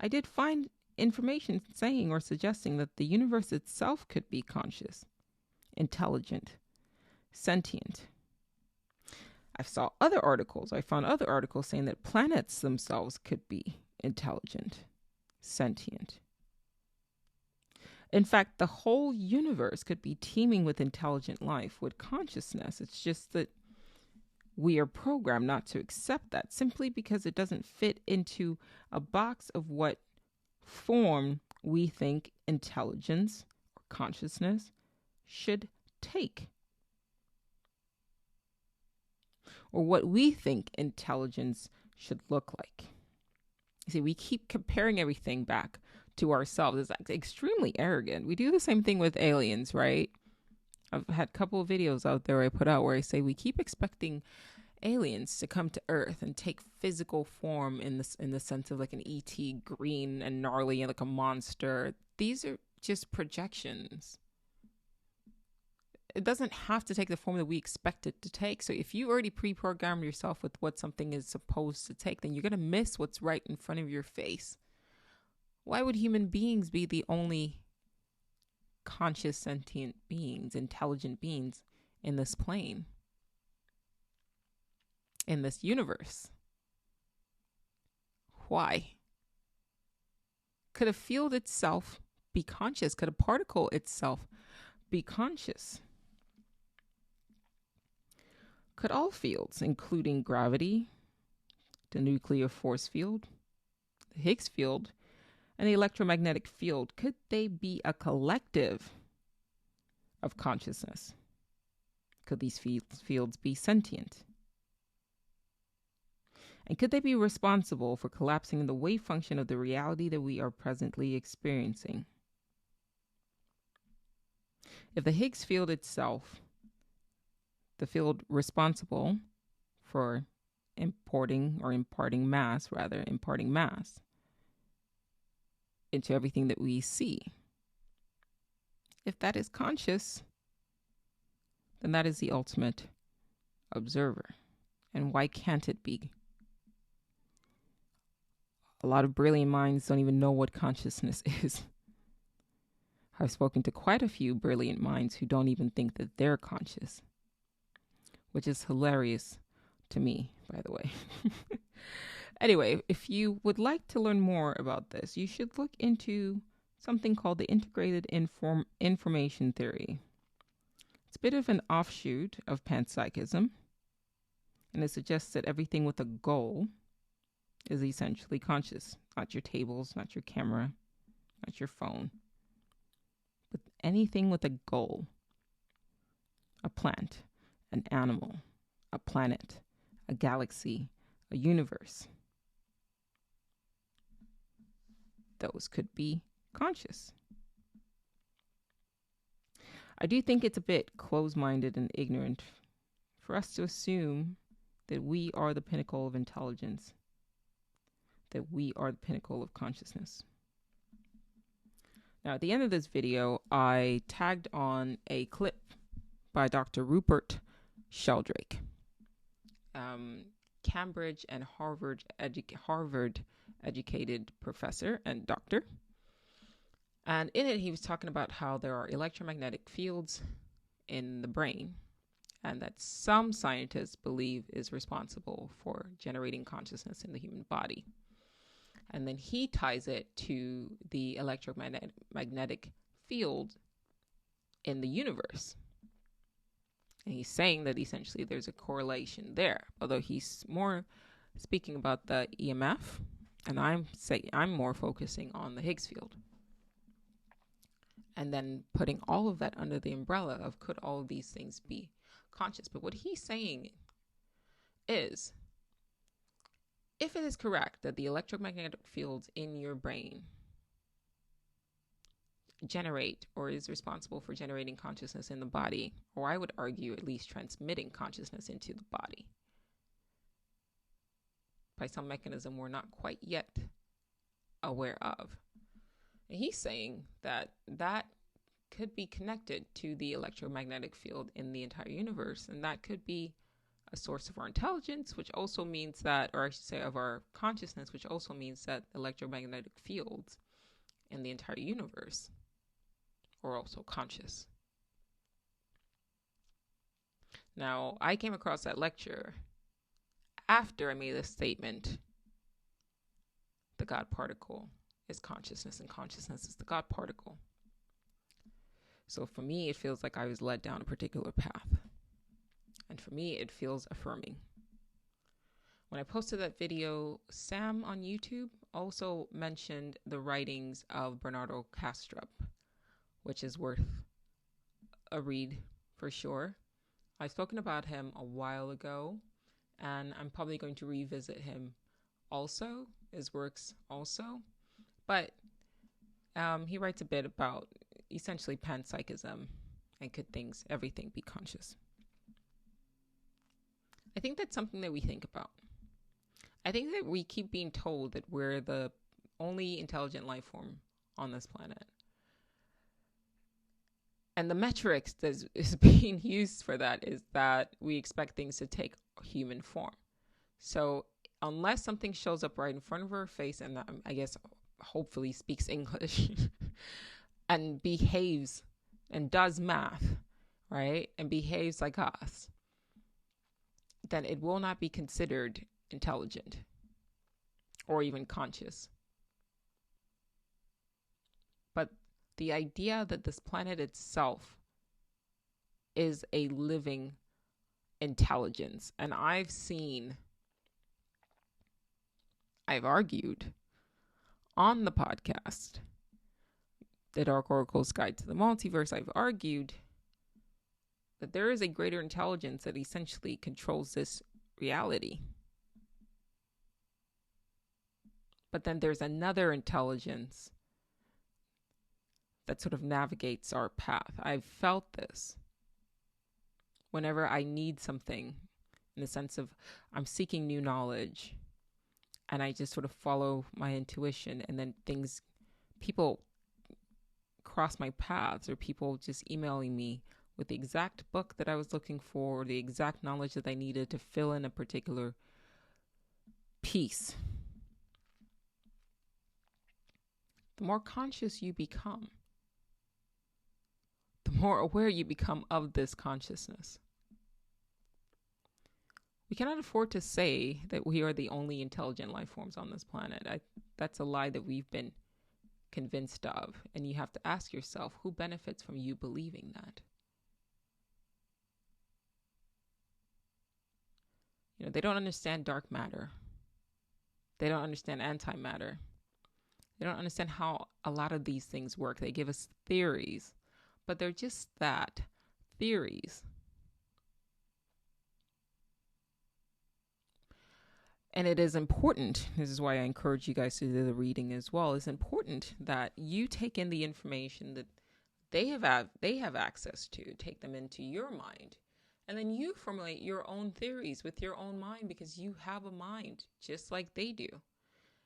S1: I did find information saying or suggesting that the universe itself could be conscious, intelligent, sentient. I found other articles saying that planets themselves could be intelligent, sentient. In fact, the whole universe could be teeming with intelligent life, with consciousness. It's just that we are programmed not to accept that simply because it doesn't fit into a box of what form we think intelligence or consciousness should take, or what we think intelligence should look like. You see, we keep comparing everything back to ourselves. It's like extremely arrogant. We do the same thing with aliens, right? I've had a couple of videos out there I put out where I say we keep expecting aliens to come to Earth and take physical form in the sense of like an ET, green and gnarly and like a monster. These are just projections. It doesn't have to take the form that we expect it to take. So if you already pre-program yourself with what something is supposed to take, then you're going to miss what's right in front of your face. Why would human beings be the only conscious, sentient beings, intelligent beings in this plane, in this universe? Why? Could a field itself be conscious? Could a particle itself be conscious? Could all fields, including gravity, the nuclear force field, the Higgs field, and the electromagnetic field, could they be a collective of consciousness? Could these fields be sentient? And could they be responsible for collapsing the wave function of the reality that we are presently experiencing? If the Higgs field itself the field responsible for imparting mass into everything that we see. If that is conscious, then that is the ultimate observer. And why can't it be? A lot of brilliant minds don't even know what consciousness is. I've spoken to quite a few brilliant minds who don't even think that they're conscious, which is hilarious to me, by the way. Anyway, if you would like to learn more about this, you should look into something called the integrated information theory. It's a bit of an offshoot of panpsychism, and it suggests that everything with a goal is essentially conscious. Not your tables, not your camera, not your phone, but anything with a goal. A plant, an animal, a planet, a galaxy, a universe. Those could be conscious. I do think it's a bit close-minded and ignorant for us to assume that we are the pinnacle of intelligence, that we are the pinnacle of consciousness. Now, at the end of this video, I tagged on a clip by Dr. Rupert Sheldrake, Cambridge and Harvard educated professor and doctor. And in it, he was talking about how there are electromagnetic fields in the brain, and that some scientists believe is responsible for generating consciousness in the human body. And then he ties it to the electromagnetic field in the universe. And he's saying that essentially there's a correlation there, although he's more speaking about the EMF, and I'm more focusing on the Higgs field. And then putting all of that under the umbrella of could all of these things be conscious. But what he's saying is, if it is correct that the electromagnetic fields in your brain generate or is responsible for generating consciousness in the body, or I would argue at least transmitting consciousness into the body by some mechanism we're not quite yet aware of. And he's saying that that could be connected to the electromagnetic field in the entire universe, and that could be a source of our intelligence, which also means that, or I should say of our consciousness, which also means that electromagnetic fields in the entire universe are also conscious. Now, I came across that lecture after I made this statement: the God particle is consciousness, and consciousness is the God particle. So for me, it feels like I was led down a particular path. And for me, it feels affirming. When I posted that video, Sam on YouTube also mentioned the writings of Bernardo Kastrup, which is worth a read for sure. I've spoken about him a while ago, and I'm probably going to revisit him also, his works also. But he writes a bit about essentially panpsychism and could everything be conscious. I think that's something that we think about. I think that we keep being told that we're the only intelligent life form on this planet. And the metrics that is being used for that is that we expect things to take human form. So unless something shows up right in front of our face and I guess hopefully speaks English and behaves and does math, right, and behaves like us, then it will not be considered intelligent or even conscious. But the idea that this planet itself is a living intelligence, and I've argued on the podcast, The Dark Oracle's Guide to the Multiverse, I've argued that there is a greater intelligence that essentially controls this reality. But then there's another intelligence that sort of navigates our path. I've felt this. whenever I need something, in the sense of I'm seeking new knowledge, and I just sort of follow my intuition, and then people cross my paths, or people just emailing me with the exact book that I was looking for, or the exact knowledge that I needed to fill in a particular piece. The more conscious you become, the more aware you become of this consciousness. We cannot afford to say that we are the only intelligent life forms on this planet. That's a lie that we've been convinced of. And you have to ask yourself, who benefits from you believing that? They don't understand dark matter. They don't understand antimatter. They don't understand how a lot of these things work. They give us theories, but they're just that, theories. And it is important, this is why I encourage you guys to do the reading as well, it's important that you take in the information that they have access to, take them into your mind, and then you formulate your own theories with your own mind, because you have a mind just like they do.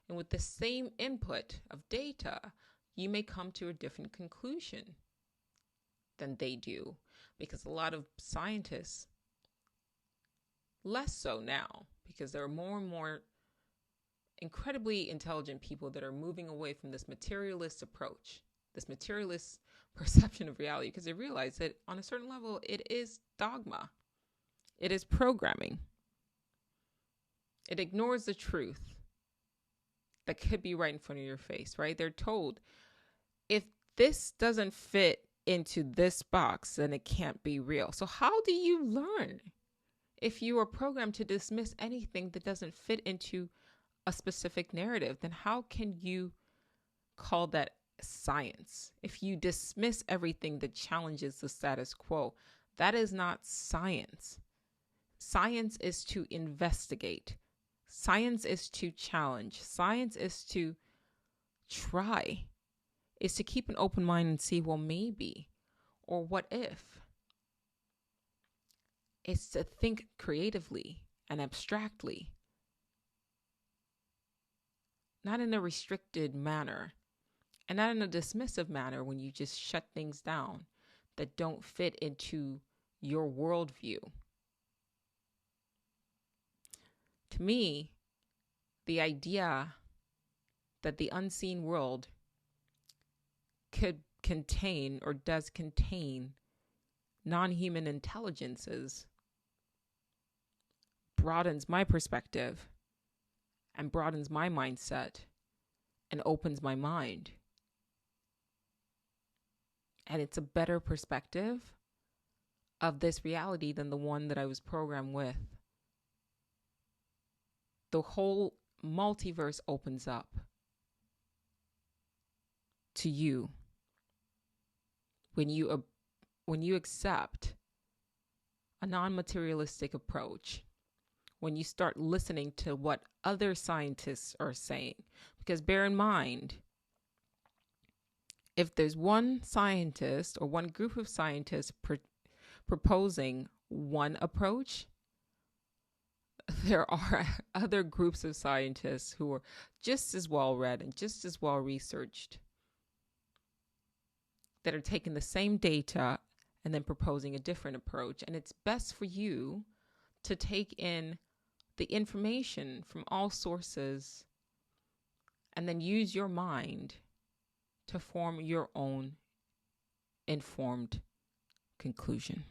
S1: And with the same input of data, you may come to a different conclusion than they do, because a lot of scientists, less so now, because there are more and more incredibly intelligent people that are moving away from this materialist approach, this materialist perception of reality, because they realize that on a certain level, it is dogma. It is programming. It ignores the truth that could be right in front of your face, right? They're told, if this doesn't fit into this box, then it can't be real. So how do you learn if you are programmed to dismiss anything that doesn't fit into a specific narrative? Then how can you call that science? If you dismiss everything that challenges the status quo, that is not science. Science is to investigate. Science is to challenge. Science is to try. Is to keep an open mind and see, well, maybe, or what if. It's to think creatively and abstractly, not in a restricted manner, and not in a dismissive manner when you just shut things down that don't fit into your worldview. To me, the idea that the unseen world could contain, or does contain, non-human intelligences broadens my perspective and broadens my mindset and opens my mind. And it's a better perspective of this reality than the one that I was programmed with. The whole multiverse opens up to you when you accept a non-materialistic approach, when you start listening to what other scientists are saying. Because bear in mind, if there's one scientist or one group of scientists proposing one approach, there are other groups of scientists who are just as well read and just as well researched that are taking the same data and then proposing a different approach. And it's best for you to take in the information from all sources and then use your mind to form your own informed conclusion.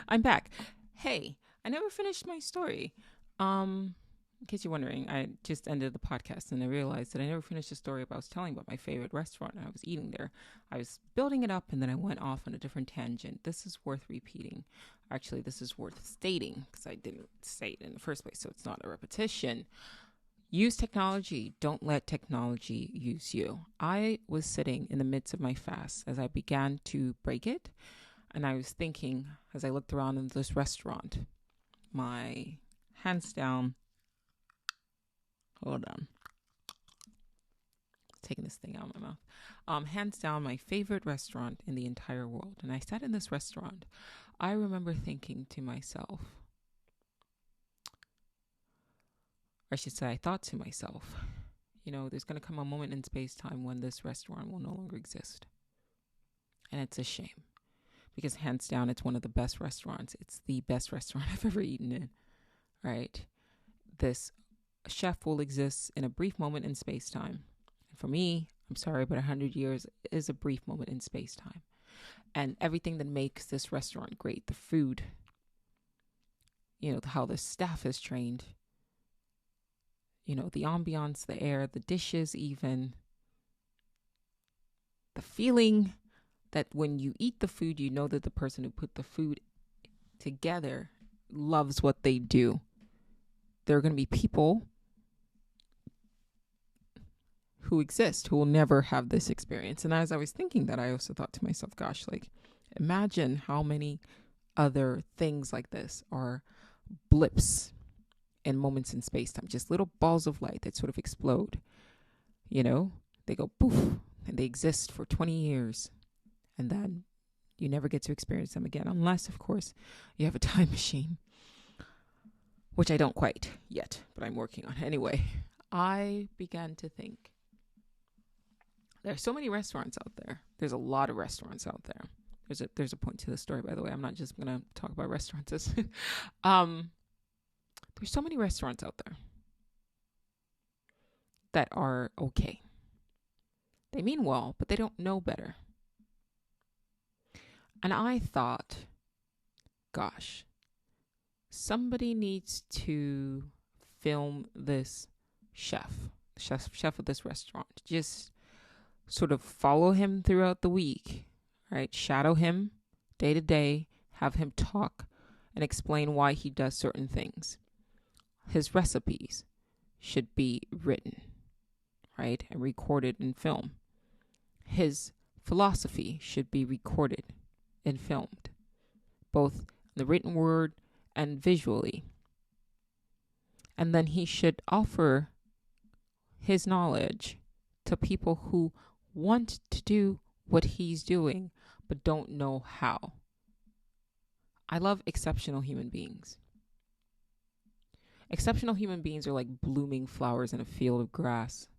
S1: I'm back. Hey, I never finished my story. In case you're wondering, I just ended the podcast and I realized that I never finished the story I was telling about my favorite restaurant. I was eating there. I was building it up and then I went off on a different tangent. This is worth repeating. Actually, this is worth stating because I didn't say it in the first place, so it's not a repetition. Use technology. Don't let technology use you. I was sitting in the midst of my fast as I began to break it, and I was thinking as I looked around in this restaurant, my hands down. Hold on. taking this thing out of my mouth. Hands down, my favorite restaurant in the entire world. And I sat in this restaurant. I remember thinking to myself, or I should say, I thought to myself, there's going to come a moment in space-time when this restaurant will no longer exist. And it's a shame. Because hands down, it's one of the best restaurants. It's the best restaurant I've ever eaten in, right? This chef will exist in a brief moment in space-time. And for me, I'm sorry, but 100 years is a brief moment in space-time. And everything that makes this restaurant great, the food, how the staff is trained, the ambiance, the air, the dishes even, the feeling that when you eat the food, you know that the person who put the food together loves what they do. There are going to be people who exist who will never have this experience. And as I was thinking that, I also thought to myself, gosh, imagine how many other things like this are blips and moments in space-time, just little balls of light that sort of explode. They go poof, and they exist for 20 years. And then you never get to experience them again, unless, of course, you have a time machine, which I don't quite yet, but I'm working on. Anyway, I began to think, there are so many restaurants out there. There's a lot of restaurants out there. There's a point to the story, by the way. I'm not just going to talk about restaurants. There's so many restaurants out there that are okay. They mean well, but they don't know better. And I thought, gosh, somebody needs to film this chef of this restaurant. Just sort of follow him throughout the week, right? Shadow him day to day, have him talk and explain why he does certain things. His recipes should be written, right? And recorded in film. His philosophy should be recorded and filmed, both the written word and visually. And then he should offer his knowledge to people who want to do what he's doing, but don't know how. I love exceptional human beings. Exceptional human beings are like blooming flowers in a field of grass.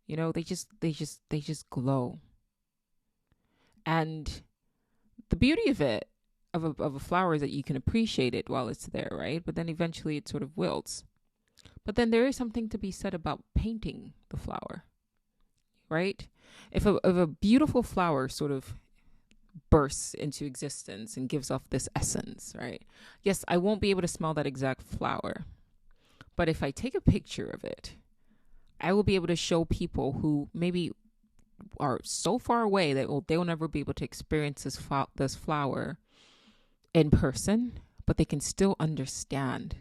S1: They just glow. And the beauty of it, of a flower, is that you can appreciate it while it's there, right? But then eventually it sort of wilts. But then there is something to be said about painting the flower, right? If a beautiful flower sort of bursts into existence and gives off this essence, right? Yes, I won't be able to smell that exact flower. But if I take a picture of it, I will be able to show people who maybe are so far away that they'll never be able to experience this flower in person, but they can still understand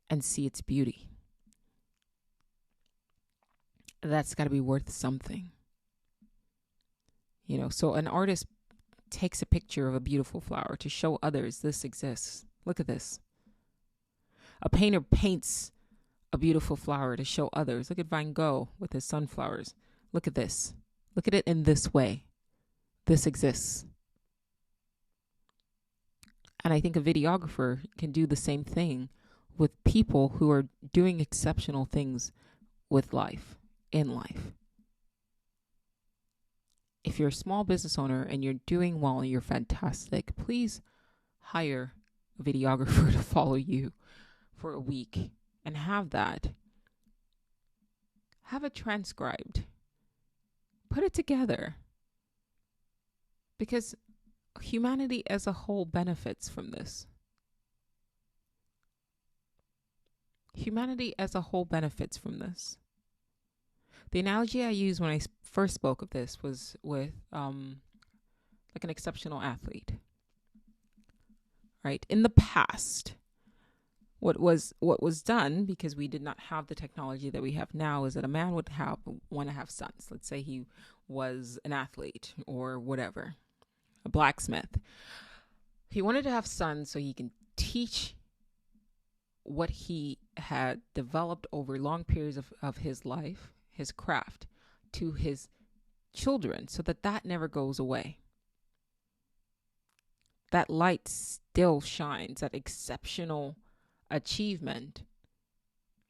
S1: and see its beauty. That's got to be worth something. So an artist takes a picture of a beautiful flower to show others this exists. Look at this. A painter paints a beautiful flower to show others. Look at Van Gogh with his sunflowers. Look at this. Look at it in this way. This exists. And I think a videographer can do the same thing with people who are doing exceptional things with life, in life. If you're a small business owner and you're doing well and you're fantastic, please hire a videographer to follow you for a week and have it transcribed. Put it together. Because humanity as a whole benefits from this. Humanity as a whole benefits from this. The analogy I used when I first spoke of this was with like an exceptional athlete. Right? In the past, what was done, because we did not have the technology that we have now, is that a man would want to have sons. Let's say he was an athlete or whatever, a blacksmith. He wanted to have sons so he can teach what he had developed over long periods of his life, his craft to his children so that never goes away. That light still shines, that exceptional achievement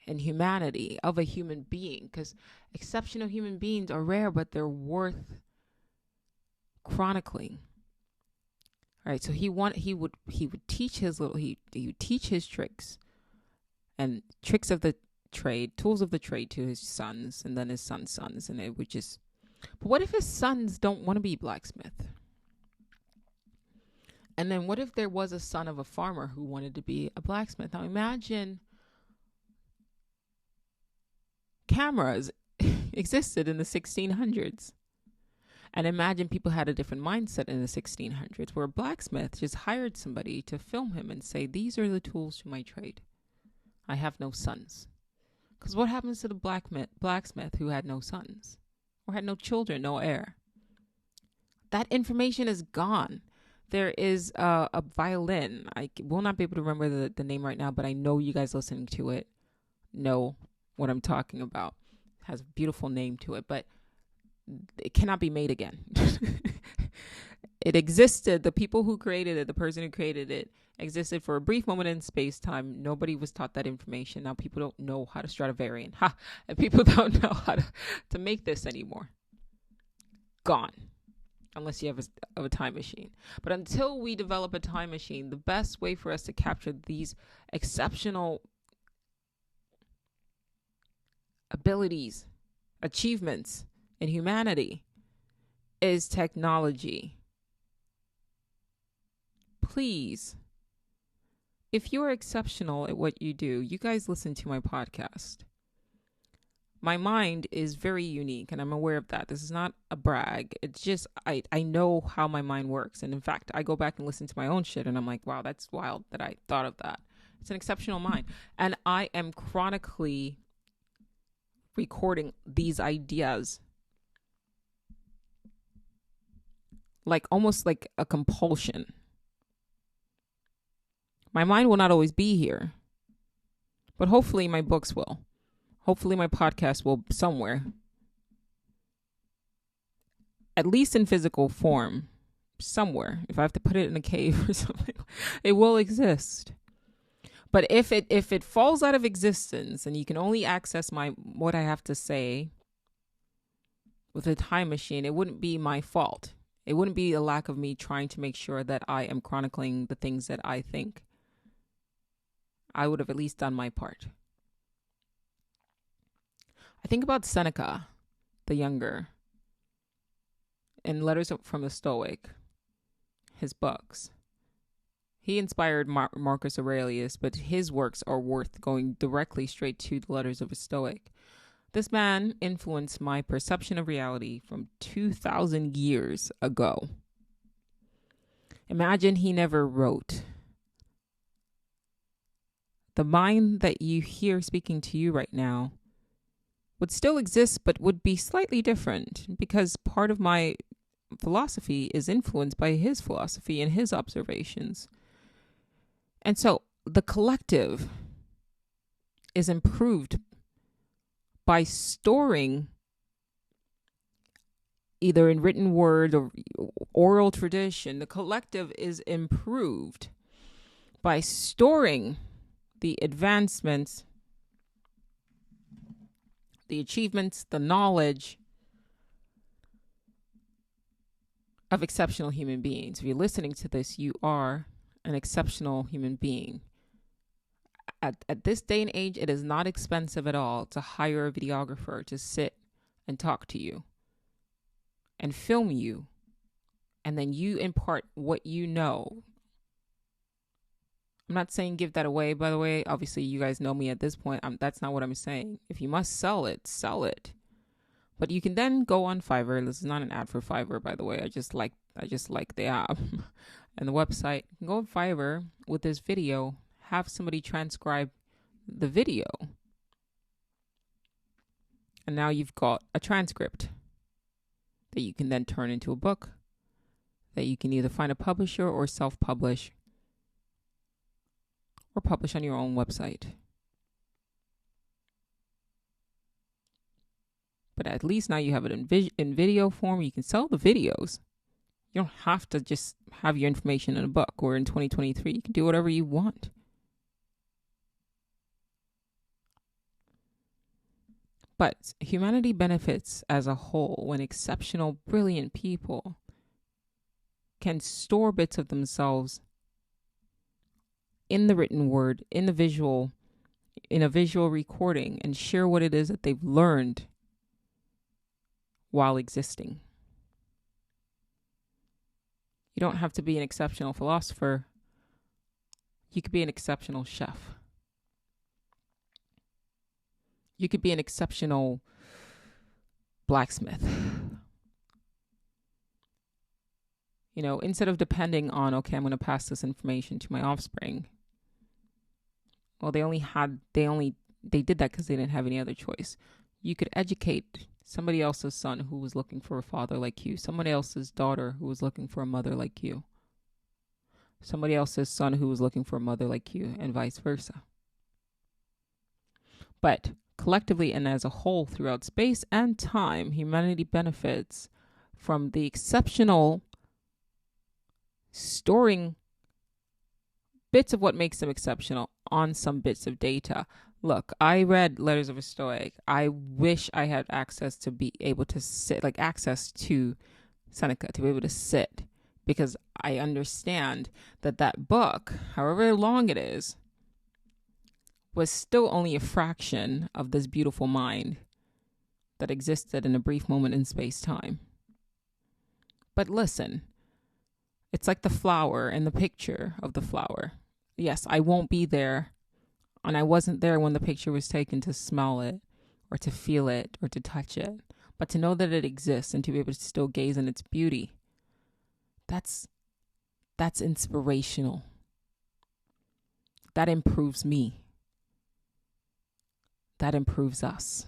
S1: in humanity of a human being, because exceptional human beings are rare, but they're worth chronicling. All right, so he would teach his he would teach his tricks and tricks of the trade, tools of the trade to his sons, and then his sons, and it would just. But what if his sons don't want to be blacksmith? And then what if there was a son of a farmer who wanted to be a blacksmith? Now imagine cameras existed in the 1600s. And imagine people had a different mindset in the 1600s, where a blacksmith just hired somebody to film him and say, these are the tools to my trade. I have no sons. Because what happens to the blacksmith who had no sons or had no children, no heir? That information is gone. There is a violin. I will not be able to remember the name right now, but I know you guys listening to it know what I'm talking about. It has a beautiful name to it, but it cannot be made again. It existed. The people who created it, the person who created it, existed for a brief moment in space-time. Nobody was taught that information. Now people don't know how to Stradivarian. And people don't know how to make this anymore. Gone. Unless you have a time machine. But until we develop a time machine, the best way for us to capture these exceptional abilities, achievements in humanity is technology. Please, if you're exceptional at what you do, you guys listen to my podcast. My mind is very unique, and I'm aware of that. This is not a brag. It's just I know how my mind works. And in fact, I go back and listen to my own shit, and I'm like, wow, that's wild that I thought of that. It's an exceptional mind. And I am chronically recording these ideas like almost like a compulsion. My mind will not always be here, but hopefully my books will. Hopefully my podcast will somewhere, at least in physical form, somewhere. If I have to put it in a cave or something, it will exist. But if it falls out of existence and you can only access what I have to say with a time machine, it wouldn't be my fault. It wouldn't be a lack of me trying to make sure that I am chronicling the things that I think. I would have at least done my part. I think about Seneca, the younger, in Letters from a Stoic, his books. He inspired Marcus Aurelius, but his works are worth going directly straight to the Letters of a Stoic. This man influenced my perception of reality from 2,000 years ago. Imagine he never wrote. The mind that you hear speaking to you right now would still exist, but would be slightly different, because part of my philosophy is influenced by his philosophy and his observations. And so the collective is improved by storing, either in written word or oral tradition. The collective is improved by storing the advancements, the achievements, the knowledge of exceptional human beings. If you're listening to this, you are an exceptional human being. At this day and age, it is not expensive at all to hire a videographer to sit and talk to you and film you, and then you impart what you know. I'm not saying give that away, by the way. Obviously, you guys know me at this point. That's not what I'm saying. If you must sell it, sell it. But you can then go on Fiverr. This is not an ad for Fiverr, by the way. I just like the app and the website. You can go on Fiverr with this video, have somebody transcribe the video, and now you've got a transcript that you can then turn into a book that you can either find a publisher or self-publish, or publish on your own website. But at least now you have it in video form. You can sell the videos. You don't have to just have your information in a book, or in 2023, you can do whatever you want. But humanity benefits as a whole when exceptional, brilliant people can store bits of themselves in the written word, in a visual recording, and share what it is that they've learned while existing. You don't have to be an exceptional philosopher. You could be an exceptional chef. You could be an exceptional blacksmith. You know, instead of depending on, okay, I'm going to pass this information to my offspring. Well, they did that because they didn't have any other choice. You could educate somebody else's son who was looking for a father like you, somebody else's daughter who was looking for a mother like you, somebody else's son who was looking for a mother like you, and vice versa. But collectively and as a whole throughout space and time, humanity benefits from the exceptional storing bits of what makes them exceptional on some bits of data. Look, I read Letters of a Stoic. I wish I had access to be able to sit, like access to Seneca, to be able to sit, because I understand that book, however long it is, was still only a fraction of this beautiful mind that existed in a brief moment in space-time. But listen, it's like the flower and the picture of the flower. Yes, I won't be there, and I wasn't there when the picture was taken to smell it or to feel it or to touch it. But to know that it exists and to be able to still gaze in its beauty, that's inspirational. That improves me. That improves us.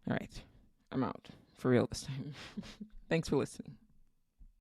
S1: All right, I'm out for real this time. Thanks for listening.